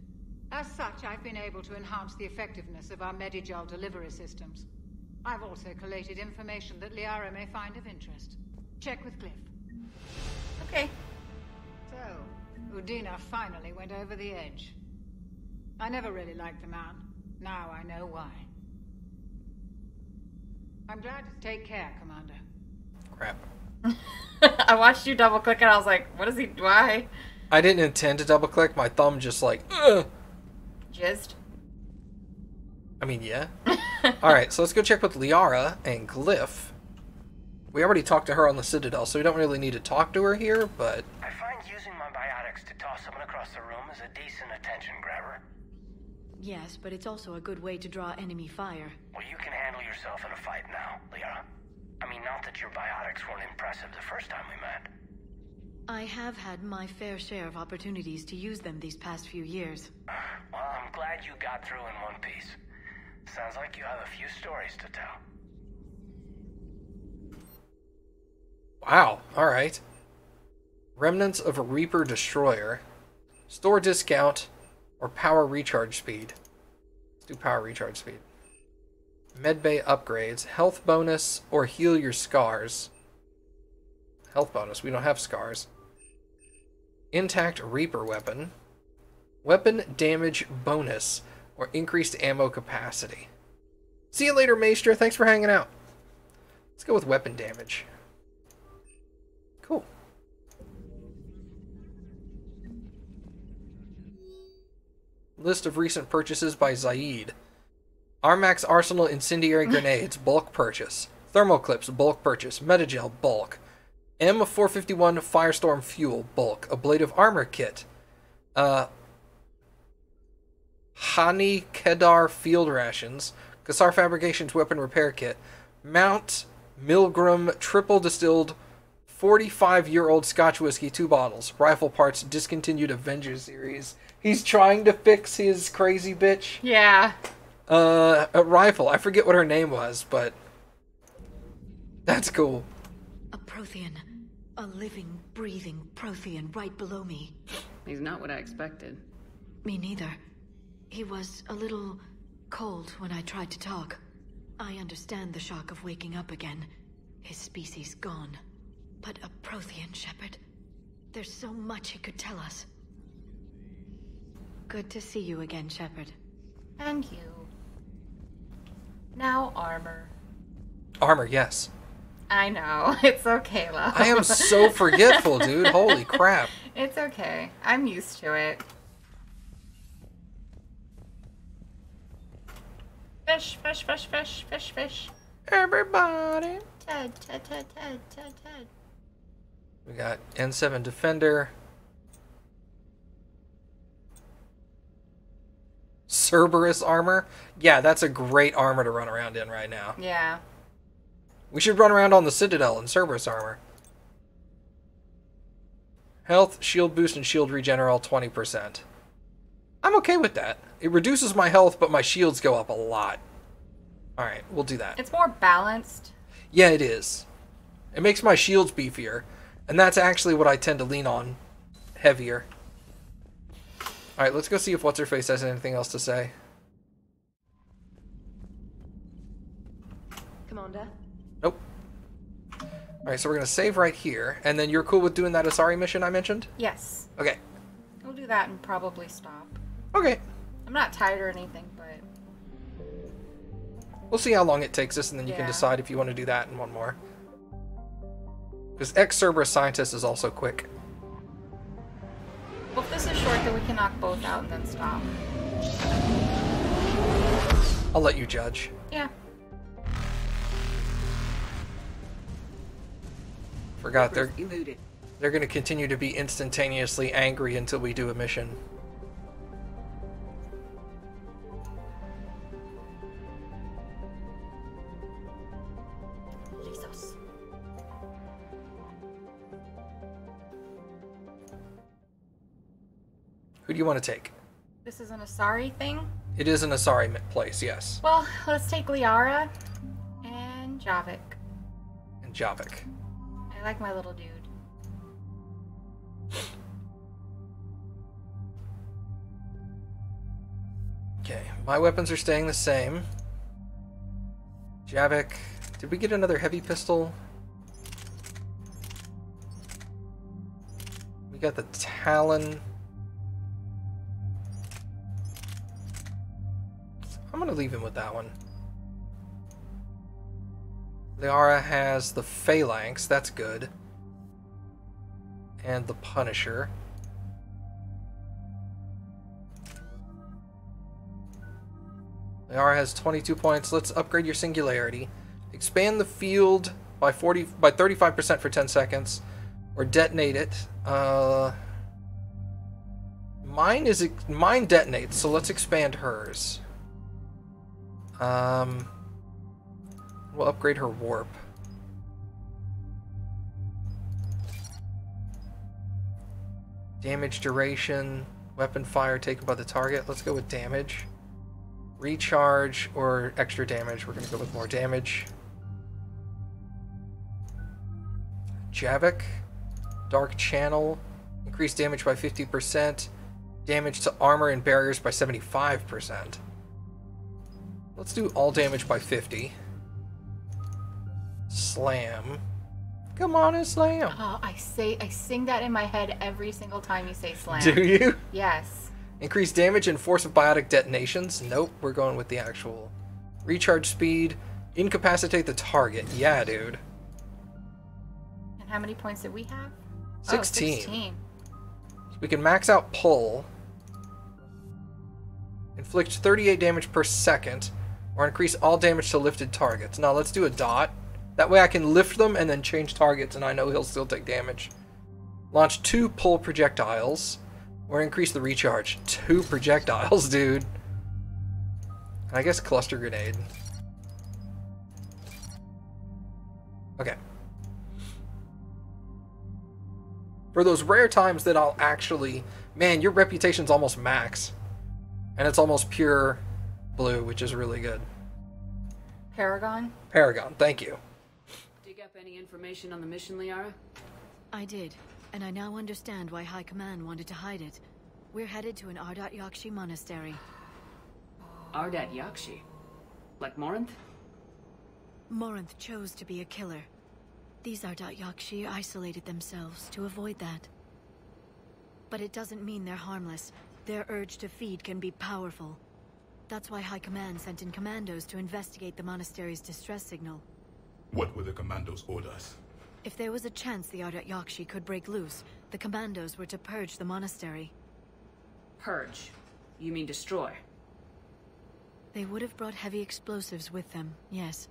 As such, I've been able to enhance the effectiveness of our Medigel delivery systems. I've also collated information that Liara may find of interest. Check with Cliff. Okay. So, Udina finally went over the edge. I never really liked the man. Now I know why. I'm glad to take care, Commander. Crap. I watched you double click and I was like, what is he, why? I didn't intend to double click. My thumb just like, ugh. Jizzed. I mean, yeah. Alright, so let's go check with Liara and Glyph. We already talked to her on the Citadel, so we don't really need to talk to her here, but... I find using my biotics to toss someone across the room is a decent attention grabber. Yes, but it's also a good way to draw enemy fire. Well, you can handle yourself in a fight now, Liara. I mean, not that your biotics weren't impressive the first time we met. I have had my fair share of opportunities to use them these past few years. Well, I'm glad you got through in one piece. Sounds like you have a few stories to tell. Wow, alright. Remnants of a Reaper Destroyer. Store discount or power recharge speed. Let's do power recharge speed. Medbay upgrades. Health bonus or heal your scars. Health bonus. We don't have scars. Intact Reaper weapon. Weapon damage bonus or increased ammo capacity. See you later, Maester. Thanks for hanging out. Let's go with weapon damage. Cool. List of recent purchases by Zaid. Armax Arsenal Incendiary Grenades, bulk purchase. Thermoclips, bulk purchase. Metagel, bulk. M451 Firestorm Fuel, bulk. Ablative Armor Kit. Hani Kedar Field Rations. Kassar Fabrications Weapon Repair Kit. Mount Milgram Triple Distilled 45-year-old Scotch Whiskey, 2 bottles. Rifle parts, discontinued Avengers series. He's trying to fix his crazy bitch. Yeah. A rifle. I forget what her name was, but that's cool. A Prothean. A living, breathing Prothean right below me. He's not what I expected. Me neither. He was a little cold when I tried to talk. I understand the shock of waking up again. His species gone. But a Prothean, Shepard. There's so much he could tell us. Good to see you again, Shepard. And you. Now armor. Armor, yes. I know. It's okay, love. I am so forgetful, dude. Holy crap. It's okay. I'm used to it. Fish, fish, fish, fish, fish, fish. Everybody. Ted, Ted, Ted, Ted, Ted, Ted. We got N7 Defender. Cerberus armor. Yeah, that's a great armor to run around in right now. Yeah. We should run around on the Citadel in Cerberus armor. Health, shield boost, and shield regen are all 20%. I'm okay with that. It reduces my health, but my shields go up a lot. Alright, we'll do that. It's more balanced. Yeah, it is. It makes my shields beefier, and that's actually what I tend to lean on heavier. Alright, let's go see if What's-Her-Face has anything else to say. Commander? Nope. Alright, so we're going to save right here, and then you're cool with doing that Asari mission I mentioned? Yes. Okay. We'll do that and probably stop. Okay. I'm not tired or anything, but... We'll see how long it takes us, and then you can decide if you want to do that and one more. Because ex-Cerberus Scientist is also quick. Well, if this is short, then we can knock both out and then stop. I'll let you judge. Yeah. Forgot they're going to continue to be instantaneously angry until we do a mission. Jesus. Who do you want to take? This is an Asari thing? It is an Asari place, yes. Well, let's take Liara and Javik. And Javik. I like my little dude. Okay, my weapons are staying the same. Javik. Did we get another heavy pistol? We got the Talon. I'm gonna leave him with that one. Liara has the Phalanx, that's good. And the Punisher. Liara has 22 points. Let's upgrade your Singularity. Expand the field by 35% for 10 seconds. Or detonate it. Mine detonates, so let's expand hers. We'll upgrade her warp. Damage duration, weapon fire taken by the target. Let's go with damage. Recharge or extra damage. We're going to go with more damage. Javik. Dark Channel. Increase damage by 50%. Damage to armor and barriers by 75%. Let's do all damage by 50. Slam. Come on and slam. Oh, I sing that in my head every single time you say slam. Do you? Yes. Increase damage and force of biotic detonations. Nope, we're going with the actual. Recharge speed. Incapacitate the target. Yeah, dude. And how many points did we have? 16. Oh, 16. So we can max out pull. Inflict 38 damage per second. Or increase all damage to lifted targets. Now let's do a dot. That way I can lift them and then change targets and I know he'll still take damage. Launch 2 pull projectiles. Or increase the recharge. 2 projectiles, dude. And I guess cluster grenade. Okay. For those rare times that I'll actually... Man, your reputation's almost max. And it's almost pure blue, which is really good. Paragon? Paragon, thank you. Dig up any information on the mission, Liara? I did, and I now understand why High Command wanted to hide it. We're headed to an Ardat Yakshi monastery. Ardat Yakshi? Like Morinth? Morinth chose to be a killer. These Ardat Yakshi isolated themselves to avoid that. But it doesn't mean they're harmless. Their urge to feed can be powerful. That's why High Command sent in commandos to investigate the monastery's distress signal. What were the commandos' orders? If there was a chance the Ardat Yakshi could break loose, the commandos were to purge the monastery. Purge? You mean destroy? They would have brought heavy explosives with them, yes.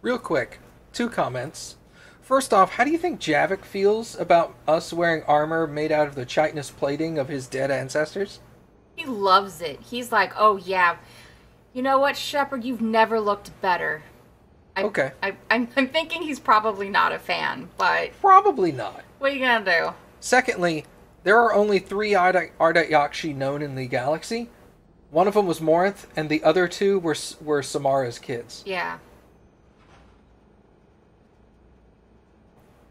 Real quick, 2 comments. First off, how do you think Javik feels about us wearing armor made out of the chitinous plating of his dead ancestors? He loves it. He's like, oh yeah, you know what, Shepard, you've never looked better. Okay. I'm thinking he's probably not a fan, but... Probably not. What are you gonna do? Secondly, there are only 3 Ardat Yakshi known in the galaxy. One of them was Morinth, and the other 2 were Samara's kids. Yeah.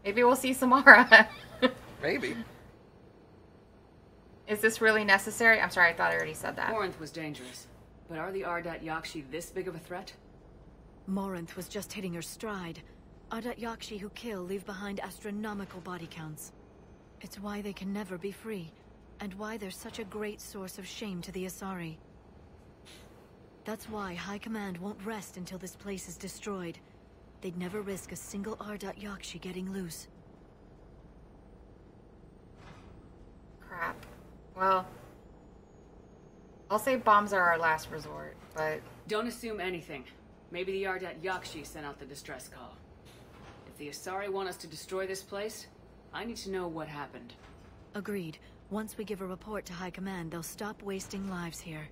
Maybe we'll see Samara. Maybe. Is this really necessary? I'm sorry, I thought I already said that. Morinth was dangerous. But are the Ardat Yakshi this big of a threat? Morinth was just hitting her stride. Ardat Yakshi who kill leave behind astronomical body counts. It's why they can never be free, and why they're such a great source of shame to the Asari. That's why High Command won't rest until this place is destroyed. They'd never risk a single Ardat Yakshi getting loose. Crap. Well, I'll say bombs are our last resort, but... Don't assume anything. Maybe the Ardat Yakshi sent out the distress call. If the Asari want us to destroy this place, I need to know what happened. Agreed. Once we give a report to High Command, they'll stop wasting lives here.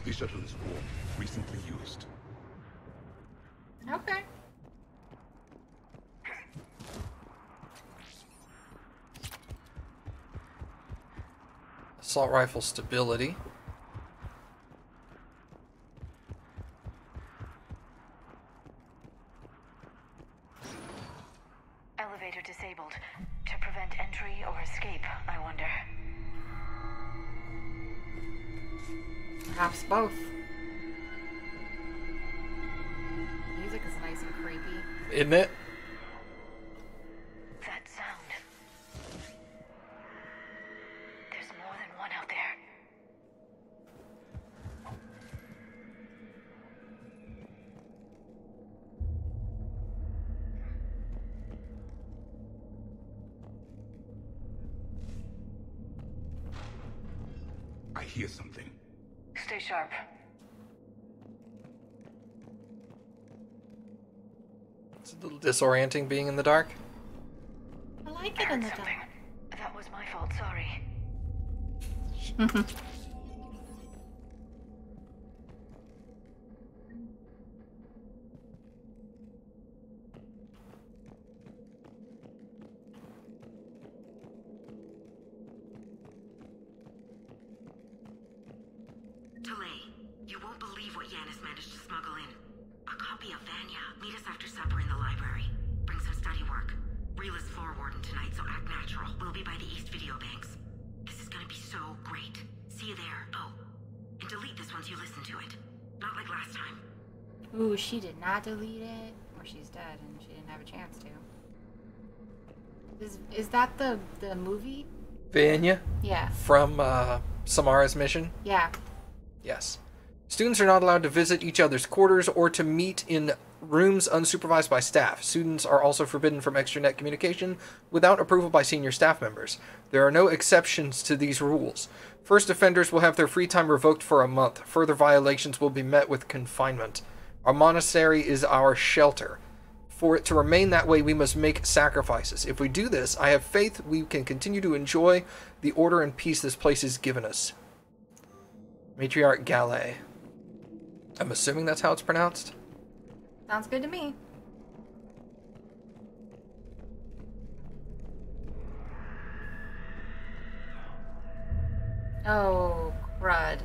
The shuttle is warm, recently used. Okay. Assault rifle stability. Elevator disabled. To prevent entry or escape, I wonder. Perhaps both. Music is nice and creepy. Isn't it? That sound. There's more than one out there. I hear something. Stay sharp. It's a little disorienting being in the dark. I like it in the dark. That was my fault, sorry. Central. We'll be by the East Video Banks. This is gonna be so great. See you there. Oh, and delete this once you listen to it. Not like last time. Ooh, she did not delete it. Or she's dead and she didn't have a chance to. Is that the movie? Vanya? Yeah. From Samara's mission? Yeah. Yes. Students are not allowed to visit each other's quarters or to meet in rooms unsupervised by staff. Students are also forbidden from extranet communication without approval by senior staff members. There are no exceptions to these rules. First offenders will have their free time revoked for a month. Further violations will be met with confinement. Our monastery is our shelter. For it to remain that way, we must make sacrifices. If we do this, I have faith we can continue to enjoy the order and peace this place has given us. Matriarch Gallet. I'm assuming that's how it's pronounced. Sounds good to me. Oh, crud.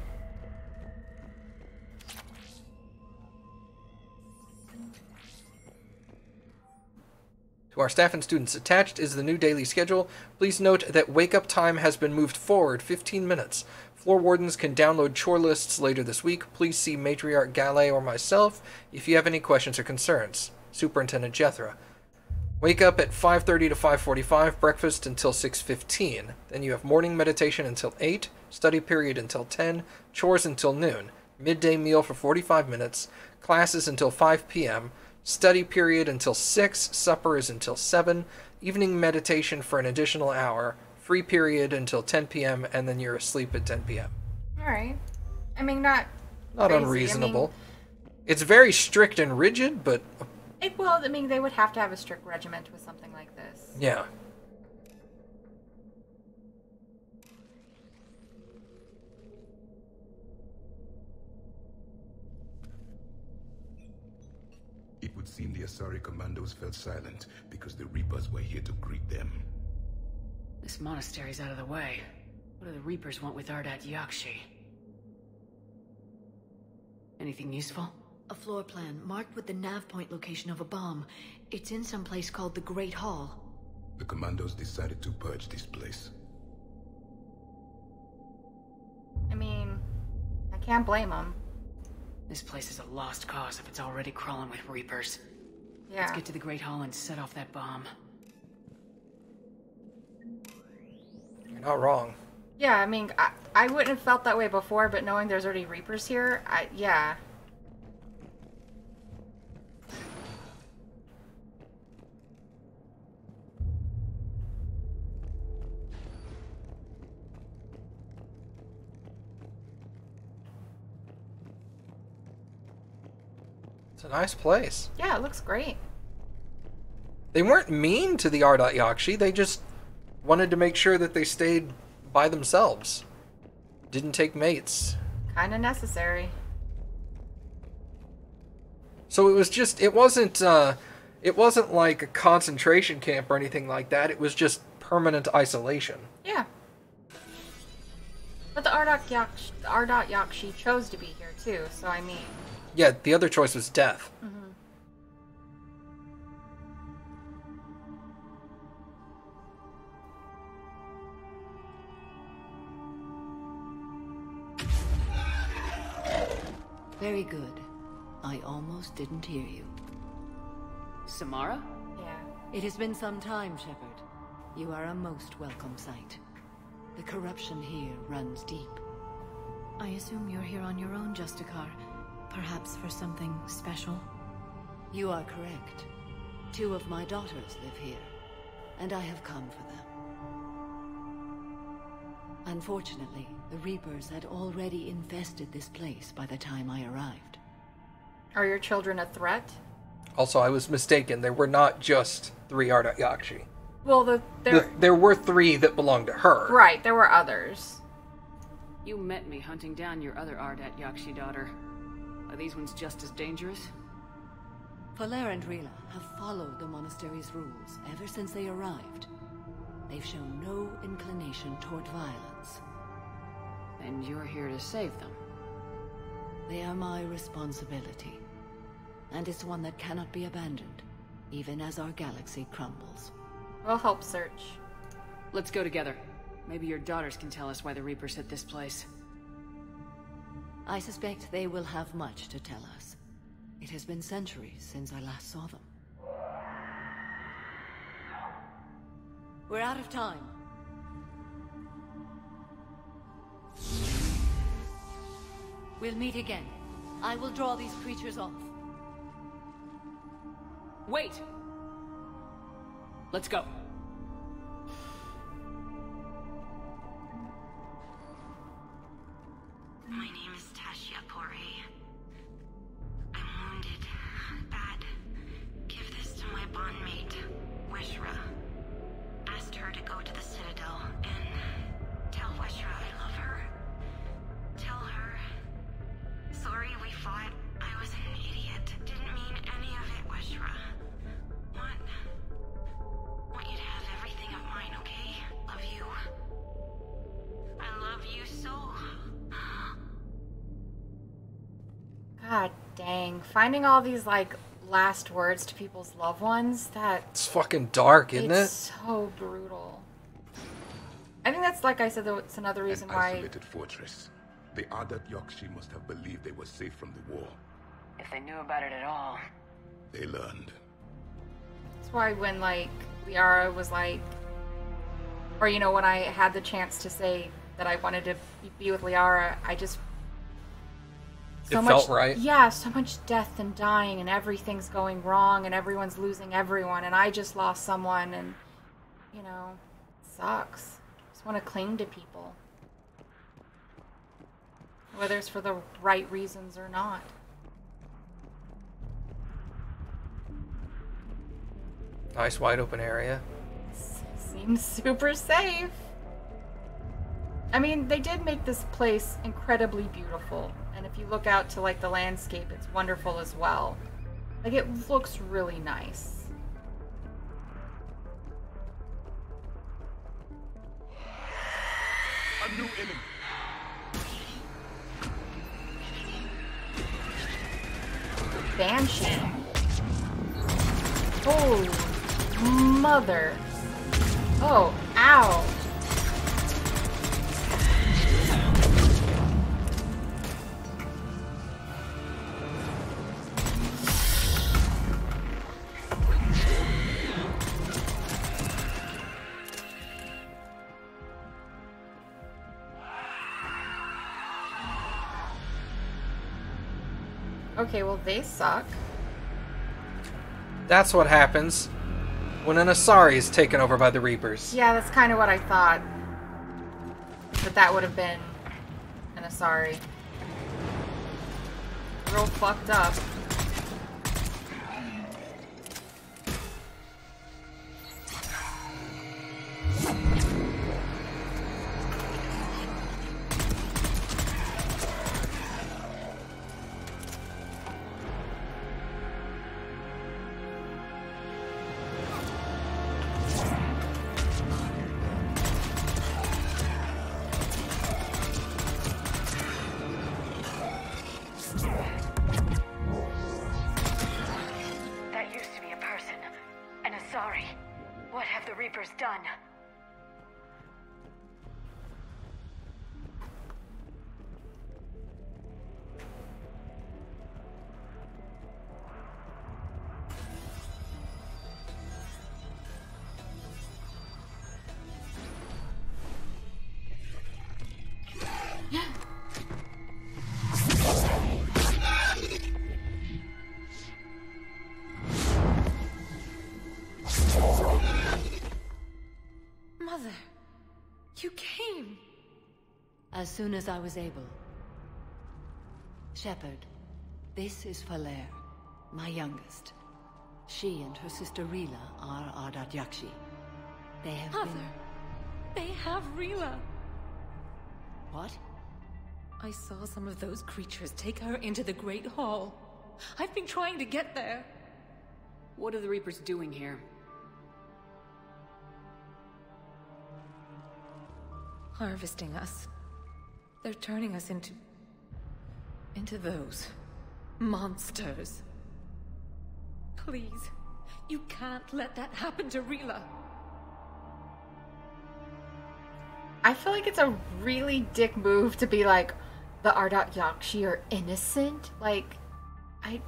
To our staff and students, attached is the new daily schedule. Please note that wake-up time has been moved forward 15 minutes. Floor wardens can download chore lists later this week. Please see Matriarch Gallet or myself if you have any questions or concerns. Superintendent Jethra. Wake up at 5:30 to 5:45, breakfast until 6:15. Then you have morning meditation until 8, study period until 10, chores until noon, midday meal for 45 minutes, classes until 5 p.m., study period until 6, supper is until 7, evening meditation for an additional hour, free period until 10 p.m., and then you're asleep at 10 p.m. Alright. I mean, not Not crazy. unreasonable. I mean, it's very strict and rigid, but... well, I mean, they would have to have a strict regiment with something like this. yeah. It would seem the Asari commandos fell silent because the Reapers were here to greet them. This monastery's out of the way. What do the Reapers want with Ardat Yakshi? Anything useful? A floor plan marked with the nav point location of a bomb. It's in some place called the Great Hall. The commandos decided to purge this place. I mean, I can't blame them. This place is a lost cause if it's already crawling with Reapers. Yeah. Let's get to the Great Hall and set off that bomb. You're not wrong. Yeah, I mean, I wouldn't have felt that way before, but knowing there's already Reapers here, yeah. It's a nice place. Yeah, it looks great. They weren't mean to the Ardat Yakshi, they just wanted to make sure that they stayed by themselves. Didn't take mates. Kind of necessary. So it was just, it wasn't like a concentration camp or anything like that, it was just permanent isolation. Yeah. But the Ardat Yakshi chose to be here too, so I mean... Yeah, the other choice was death. Mm-hmm. Very good. I almost didn't hear you. Samara? Yeah. It has been some time, Shepard. You are a most welcome sight. The corruption here runs deep. I assume you're here on your own, Justicar. Perhaps for something special? You are correct. 2 of my daughters live here, and I have come for them. Unfortunately, the Reapers had already infested this place by the time I arrived. Are your children a threat? Also, I was mistaken. There were not just 3 Ardat Yakshi. Well, there were 3 that belonged to her. Right, there were others. You met me hunting down your other Ardat Yakshi daughter. Are these ones just as dangerous? Faller and Rila have followed the monastery's rules ever since they arrived. They've shown no inclination toward violence. And you're here to save them? They are my responsibility. And it's one that cannot be abandoned, even as our galaxy crumbles. We'll help search. Let's go together. Maybe your daughters can tell us why the Reapers hit this place. I suspect they will have much to tell us. It has been centuries since I last saw them. We're out of time. We'll meet again. I will draw these creatures off. Wait! Let's go. My name is Tashia Pore. I'm wounded. Bad. Give this to my bondmate, Weshra. Asked her to go to the Citadel and tell Weshra I love her. Tell her. Sorry we fought. I was an idiot. Didn't mean any of it, Weshra. Want you to have everything of mine, okay? Love you. I love you so. God dang. Finding all these, like, last words to people's loved ones, It's fucking dark, isn't it? It's so brutal. I think that's, like I said, though, it's another reason why... Isolated fortress. The Adat Yakshi must have believed they were safe from the war. If they knew about it at all. They learned. That's why when, like, Liara was like... Or, you know, when I had the chance to say that I wanted to be with Liara, I just... It felt right. Yeah, so much death and dying and everything's going wrong and everyone's losing everyone and I just lost someone and, you know, it sucks. I just want to cling to people. Whether it's for the right reasons or not. Nice wide open area. Seems super safe. I mean, they did make this place incredibly beautiful. And if you look out to, like, the landscape, it's wonderful as well. Like, it looks really nice. A new enemy. Banshee. Oh, mother. Oh, ow. Okay, well, they suck. That's what happens when an Asari is taken over by the Reapers. Yeah, that's kind of what I thought. That would have been an Asari. Real fucked up. Done. Mother, you came. As soon as I was able. Shepard, this is Falere, my youngest. She and her sister Rila are Adat Yakshi. They have Mother, they have Rila. What? I saw some of those creatures take her into the Great Hall. I've been trying to get there. What are the Reapers doing here? Harvesting us. They're turning us into those monsters. Please, you can't let that happen to Rila. I feel like it's a really dick move to be like, the Ardat Yakshi are innocent. Like, I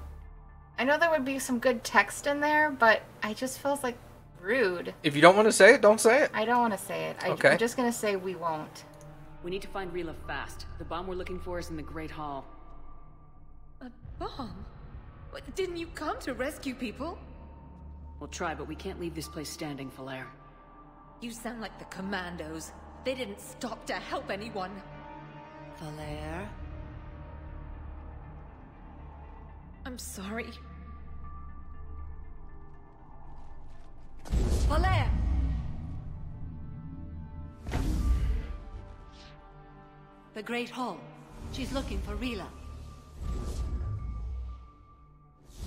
know there would be some good text in there, but I just feels like rude. If you don't want to say it, don't say it. I don't want to say it. Okay. I'm just going to say we won't. We need to find Rila fast. The bomb we're looking for is in the Great Hall. A bomb? What, didn't you come to rescue people? We'll try, but we can't leave this place standing, Falair. You sound like the commandos. They didn't stop to help anyone. Falair? I'm sorry. Falair! The Great Hall. She's looking for Rila.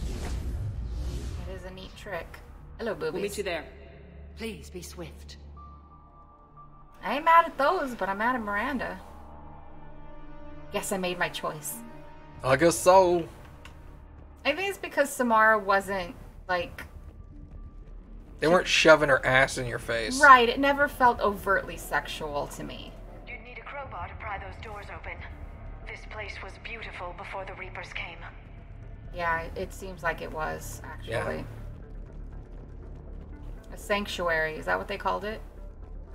It is a neat trick. Hello, boobies. We'll meet you there. Please be swift. I ain't mad at those, but I'm mad at Miranda. Guess I made my choice. I guess so. I think it's because Samara wasn't, like... They weren't shoving her ass in your face. Right, it never felt overtly sexual to me. You'd need a crowbar to pry those doors open. This place was beautiful before the Reapers came. Yeah, it seems like it was, actually. Yeah. A sanctuary, is that what they called it?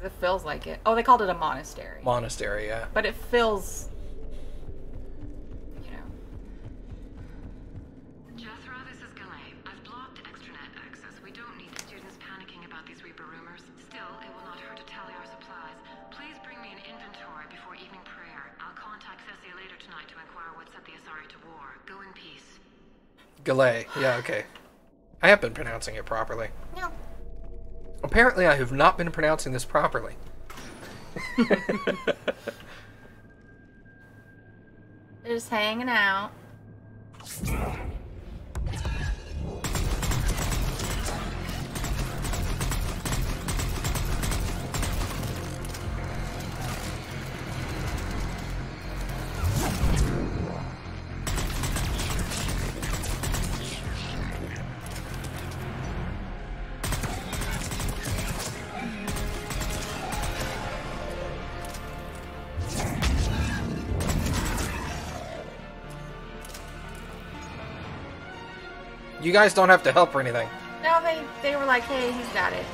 It feels like it. Oh, they called it a monastery. Monastery, yeah. But it feels... Jethro, this is Galay. I've blocked extranet access. We don't need students panicking about these Reaper rumors. Still, it will not hurt to tally our supplies. Please bring me an inventory before evening prayer. I'll contact Thessia later tonight to inquire what set the Asari to war. Go in peace. Galay. Yeah, okay. I have been pronouncing it properly. Yeah. Apparently, I have not been pronouncing this properly. They're just hanging out. You guys don't have to help or anything. No, they were like, hey, he's got it.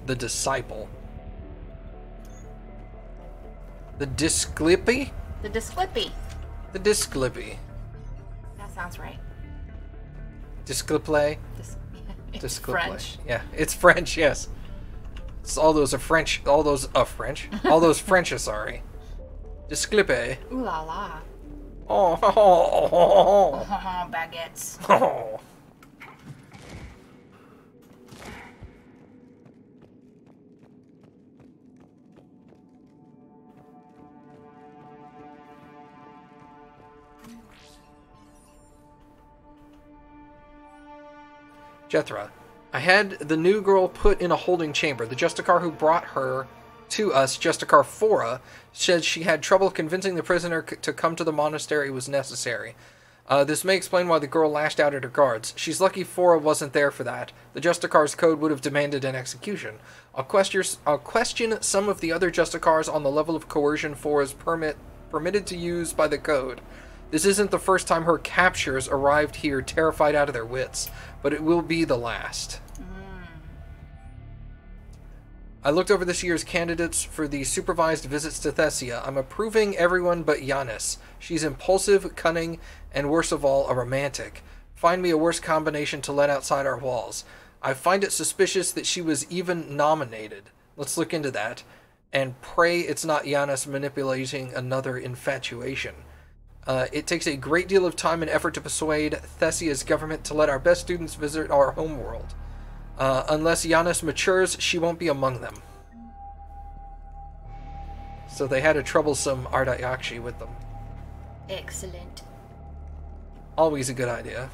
The Disciple. The Disclippy? The Disclippy. The Disclippy. That sounds right. Discliple? It's French. Yeah, it's French, yes. It's all those are French, all those French. All those French, sorry. Disclippe. Ooh la la. Oh, baguettes. Oh. Jethra, I had the new girl put in a holding chamber. The Justicar who brought her to us, Justicar Fora, said she had trouble convincing the prisoner to come to the monastery was necessary. This may explain why the girl lashed out at her guards. She's lucky Fora wasn't there for that. The Justicar's code would have demanded an execution. I'll question some of the other Justicars on the level of coercion Fora's permitted to use by the code. This isn't the first time her captures arrived here terrified out of their wits, but it will be the last. I looked over this year's candidates for the supervised visits to Thessia. I'm approving everyone but Giannis. She's impulsive, cunning, and worst of all, a romantic. Find me a worse combination to let outside our walls. I find it suspicious that she was even nominated. Let's look into that. And pray it's not Giannis manipulating another infatuation. It takes a great deal of time and effort to persuade Thessia's government to let our best students visit our homeworld. Unless Giannis matures, she won't be among them. So they had a troublesome Ardat Yakshi with them. Excellent. Always a good idea.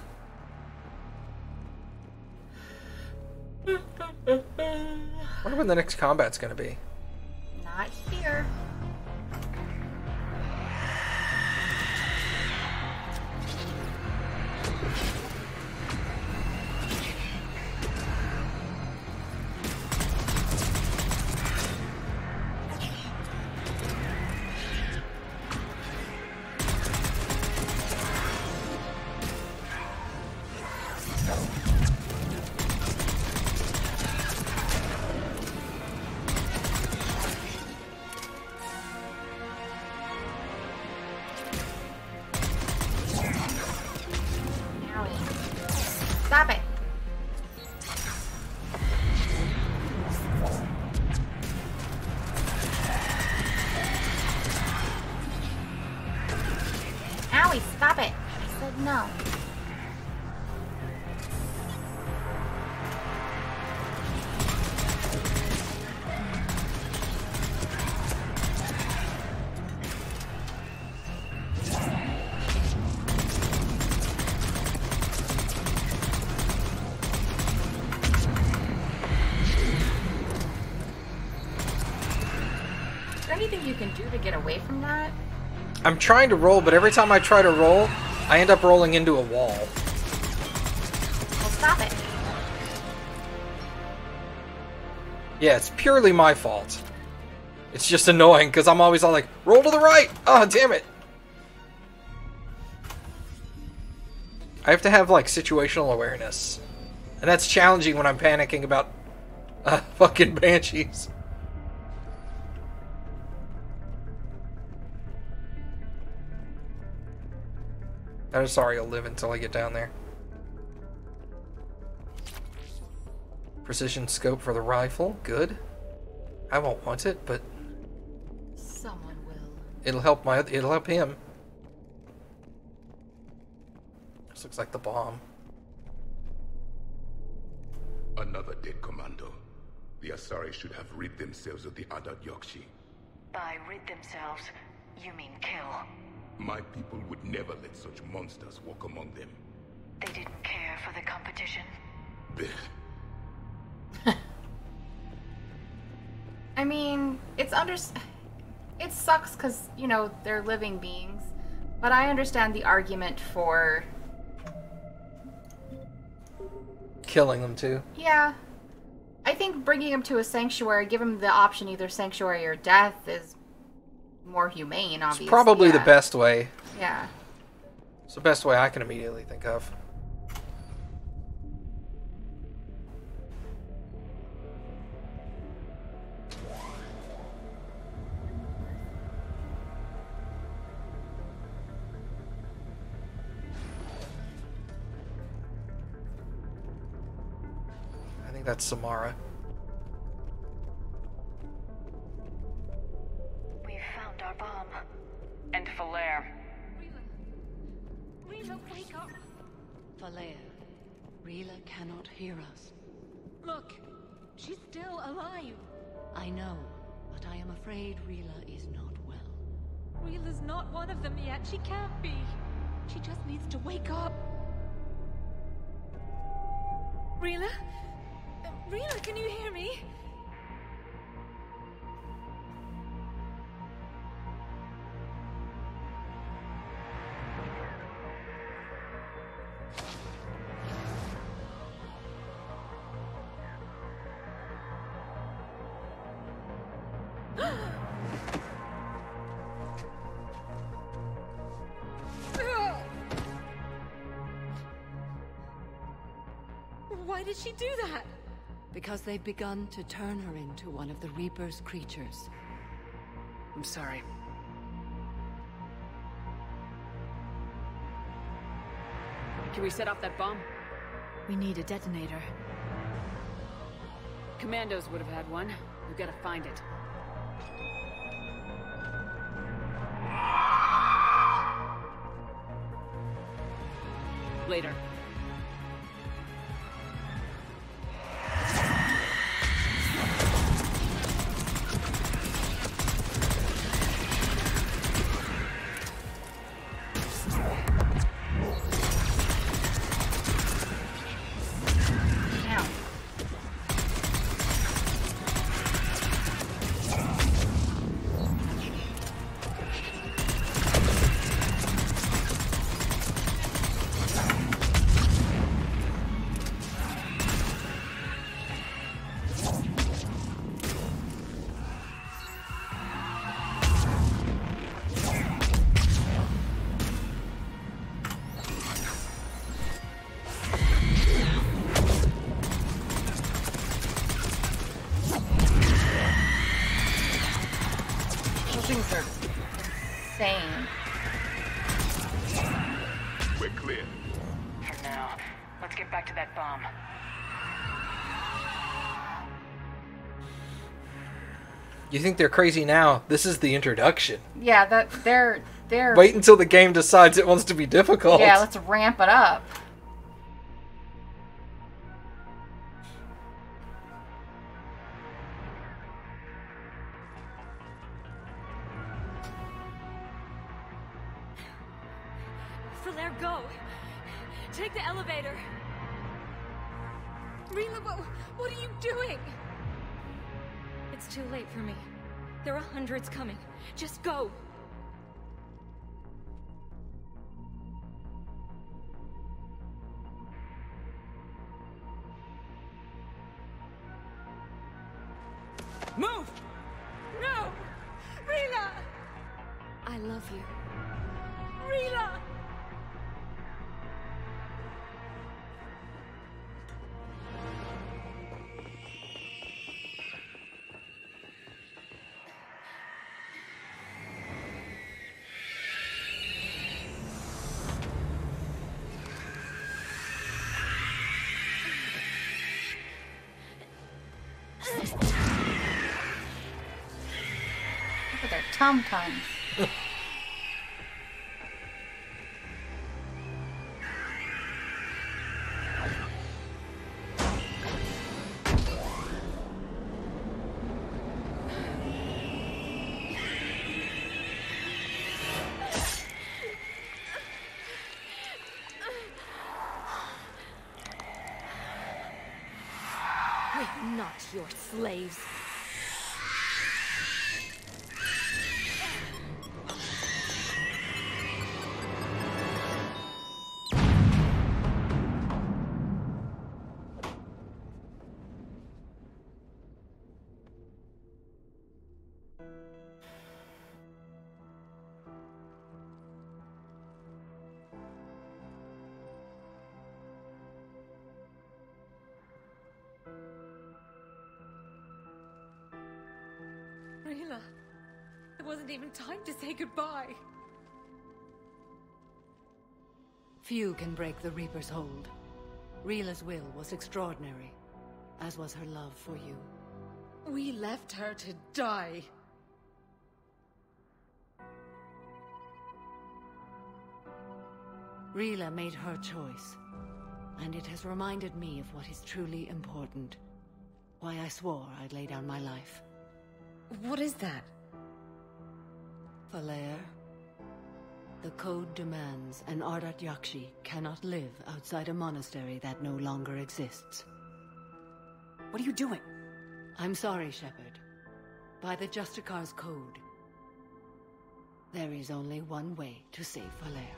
Wonder when the next combat's going to be. Not here. Stop it. Owie, stop it. I said no. Anything you can do to get away from that? I'm trying to roll, but every time I try to roll, I end up rolling into a wall. Well, stop it. Yeah, it's purely my fault. It's just annoying, because I'm always all like, roll to the right! Oh, damn it! I have to have, like, situational awareness. And that's challenging when I'm panicking about fucking banshees. I'm sorry, I'll live until I get down there. Precision scope for the rifle, good. I won't want it, but someone will. It'll help him. This looks like the bomb. Another dead commando. The Asari should have rid themselves of the Adat Yokshi. By rid themselves, you mean kill. My people would never let such monsters walk among them. They didn't care for the competition. I mean, it sucks because, you know, they're living beings. But I understand the argument for killing them too. Yeah. I think bringing him to a sanctuary, give him the option either sanctuary or death is more humane, obviously. It's probably the best way. Yeah. It's the best way I can immediately think of. I think that's Samara. Our bomb. And Falere. Rila, wake up! Falere, Rila cannot hear us. Look, she's still alive. I know, but I am afraid Rila is not well. Rila's not one of them yet. She can't be. She just needs to wake up. Rila? Rila, can you hear me? Why did she do that? Because they've begun to turn her into one of the Reaper's creatures. I'm sorry. Can we set off that bomb? We need a detonator. Commandos would have had one. We've got to find it. Later. Thane. We're clear. For now, let's get back to that bomb. You think they're crazy now? This is the introduction. Yeah, that they're Wait until the game decides it wants to be difficult. Yeah, let's ramp it up. Flair, go! Take the elevator! Rila, what are you doing? It's too late for me. There are hundreds coming. Just go! Move! No! Rila! I love you. Rila! Look at their tum-tums. We're not your slaves. Rila, there wasn't even time to say goodbye. Few can break the Reaper's hold. Rila's will was extraordinary, as was her love for you. We left her to die. Rila made her choice, and it has reminded me of what is truly important. Why I swore I'd lay down my life. What is that? Falair, the code demands an Ardat Yakshi cannot live outside a monastery that no longer exists. What are you doing? I'm sorry, Shepard. By the Justicar's code, there is only one way to save Falair.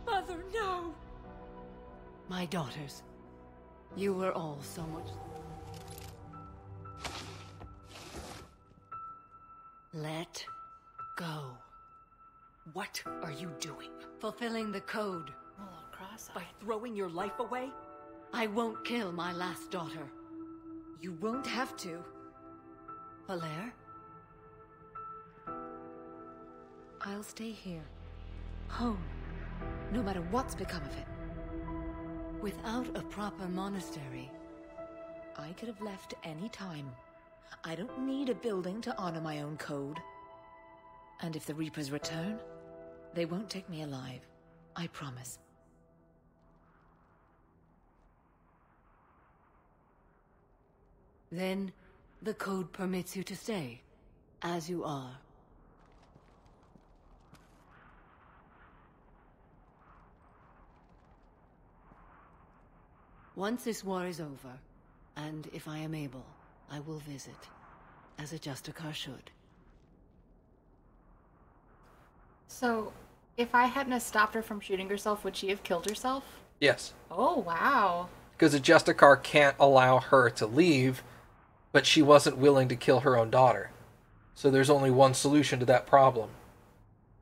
Mother, no! My daughters, you were all so much... Let go. What are you doing? Fulfilling the code. By throwing your life away? I won't kill my last daughter. You won't have to. Falair? I'll stay here. Home. No matter what's become of it. Without a proper monastery... I could have left any time. I don't need a building to honor my own code. And if the Reapers return, they won't take me alive. I promise. Then, the code permits you to stay, as you are. Once this war is over, and if I am able, I will visit, as a Justicar should. So, if I hadn't have stopped her from shooting herself, would she have killed herself? Yes. Oh, wow. Because a Justicar can't allow her to leave, but she wasn't willing to kill her own daughter. So there's only one solution to that problem.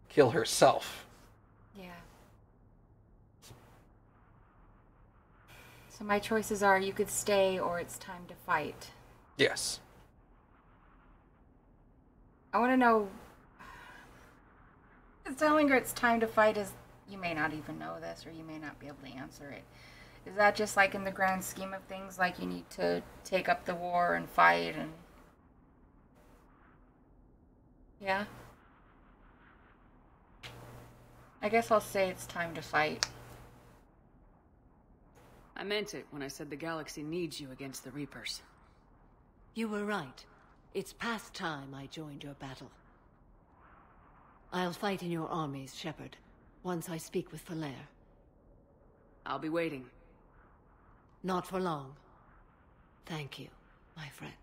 Kill herself. Yeah. So my choices are you could stay or it's time to fight. Yes. I want to know... Telling her it's time to fight is, you may not even know this, or you may not be able to answer it. Is that just like in the grand scheme of things, like you need to take up the war and fight and... Yeah? I guess I'll say it's time to fight. I meant it when I said the galaxy needs you against the Reapers. You were right. It's past time I joined your battle. I'll fight in your armies, Shepard, once I speak with Falair. I'll be waiting. Not for long. Thank you, my friend.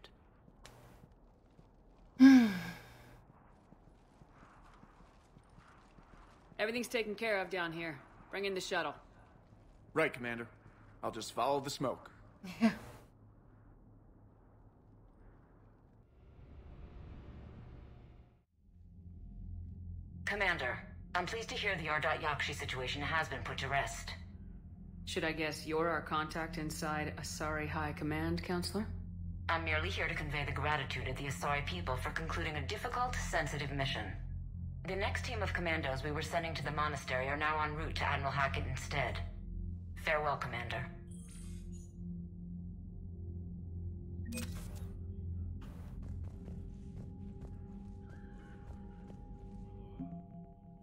Everything's taken care of down here. Bring in the shuttle. Right, Commander. I'll just follow the smoke. Commander, I'm pleased to hear the Ardat-Yakshi situation has been put to rest. Should I guess you're our contact inside Asari High Command, Counselor? I'm merely here to convey the gratitude of the Asari people for concluding a difficult, sensitive mission. The next team of commandos we were sending to the monastery are now en route to Admiral Hackett instead. Farewell, Commander.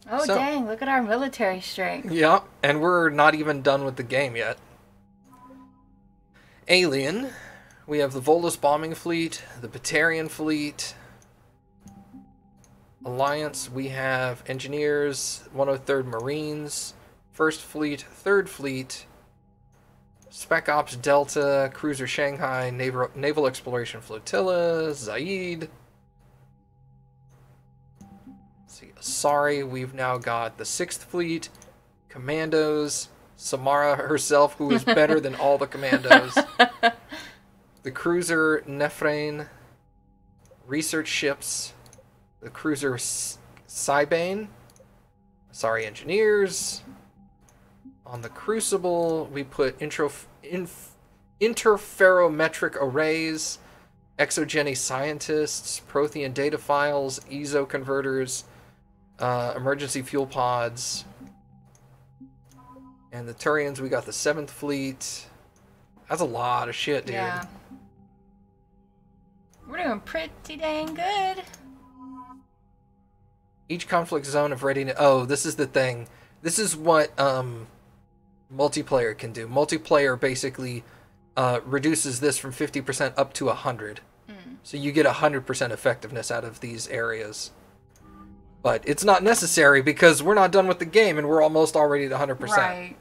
Oh, So- dang, look at our military strength. Yeah, and we're not even done with the game yet. Alien. We have the Volus bombing fleet, the Batarian fleet. Alliance, we have engineers, 103rd Marines, 1st Fleet, 3rd Fleet, Spec Ops Delta, Cruiser Shanghai, Naval Exploration Flotilla, Zaid. Let's see, Asari, we've now got the 6th Fleet, Commandos, Samara herself, who is better than all the Commandos, the Cruiser Nephrain, research ships, the Cruiser Cybane, Asari engineers. On the Crucible, we put interferometric arrays, exogeny scientists, Prothean data files, ESO converters, emergency fuel pods. And the Turians, we got the 7th Fleet. That's a lot of shit, dude. Yeah. We're doing pretty dang good. Each conflict zone of readiness... Oh, this is the thing. This is what multiplayer can do. Multiplayer basically reduces this from 50% up to 100. So you get 100% effectiveness out of these areas. But it's not necessary because we're not done with the game and we're almost already at 100%. Right.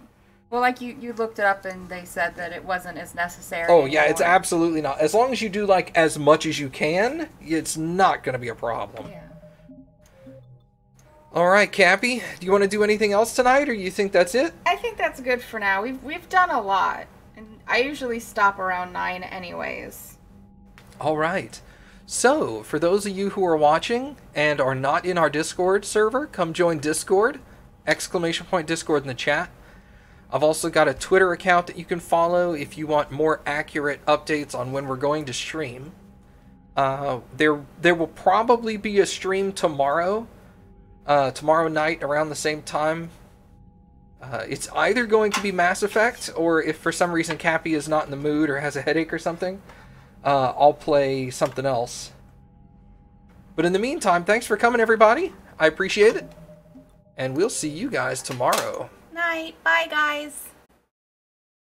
Well, like you looked it up and they said that it wasn't as necessary Oh, yeah, anymore. it's absolutely not. As long as you do, like, as much as you can, it's not going to be a problem. Yeah. All right, Kappy, do you want to do anything else tonight, or you think that's it? I think that's good for now. We've done a lot. And I usually stop around 9 anyways. All right. So, for those of you who are watching and are not in our Discord server, come join Discord. ! Discord in the chat. I've also got a Twitter account that you can follow if you want more accurate updates on when we're going to stream. There will probably be a stream tomorrow. Tomorrow night around the same time. It's either going to be Mass Effect, or if for some reason Kappy is not in the mood or has a headache or something, I'll play something else. But in the meantime, thanks for coming, everybody. I appreciate it. And we'll see you guys tomorrow. Night. Bye, guys.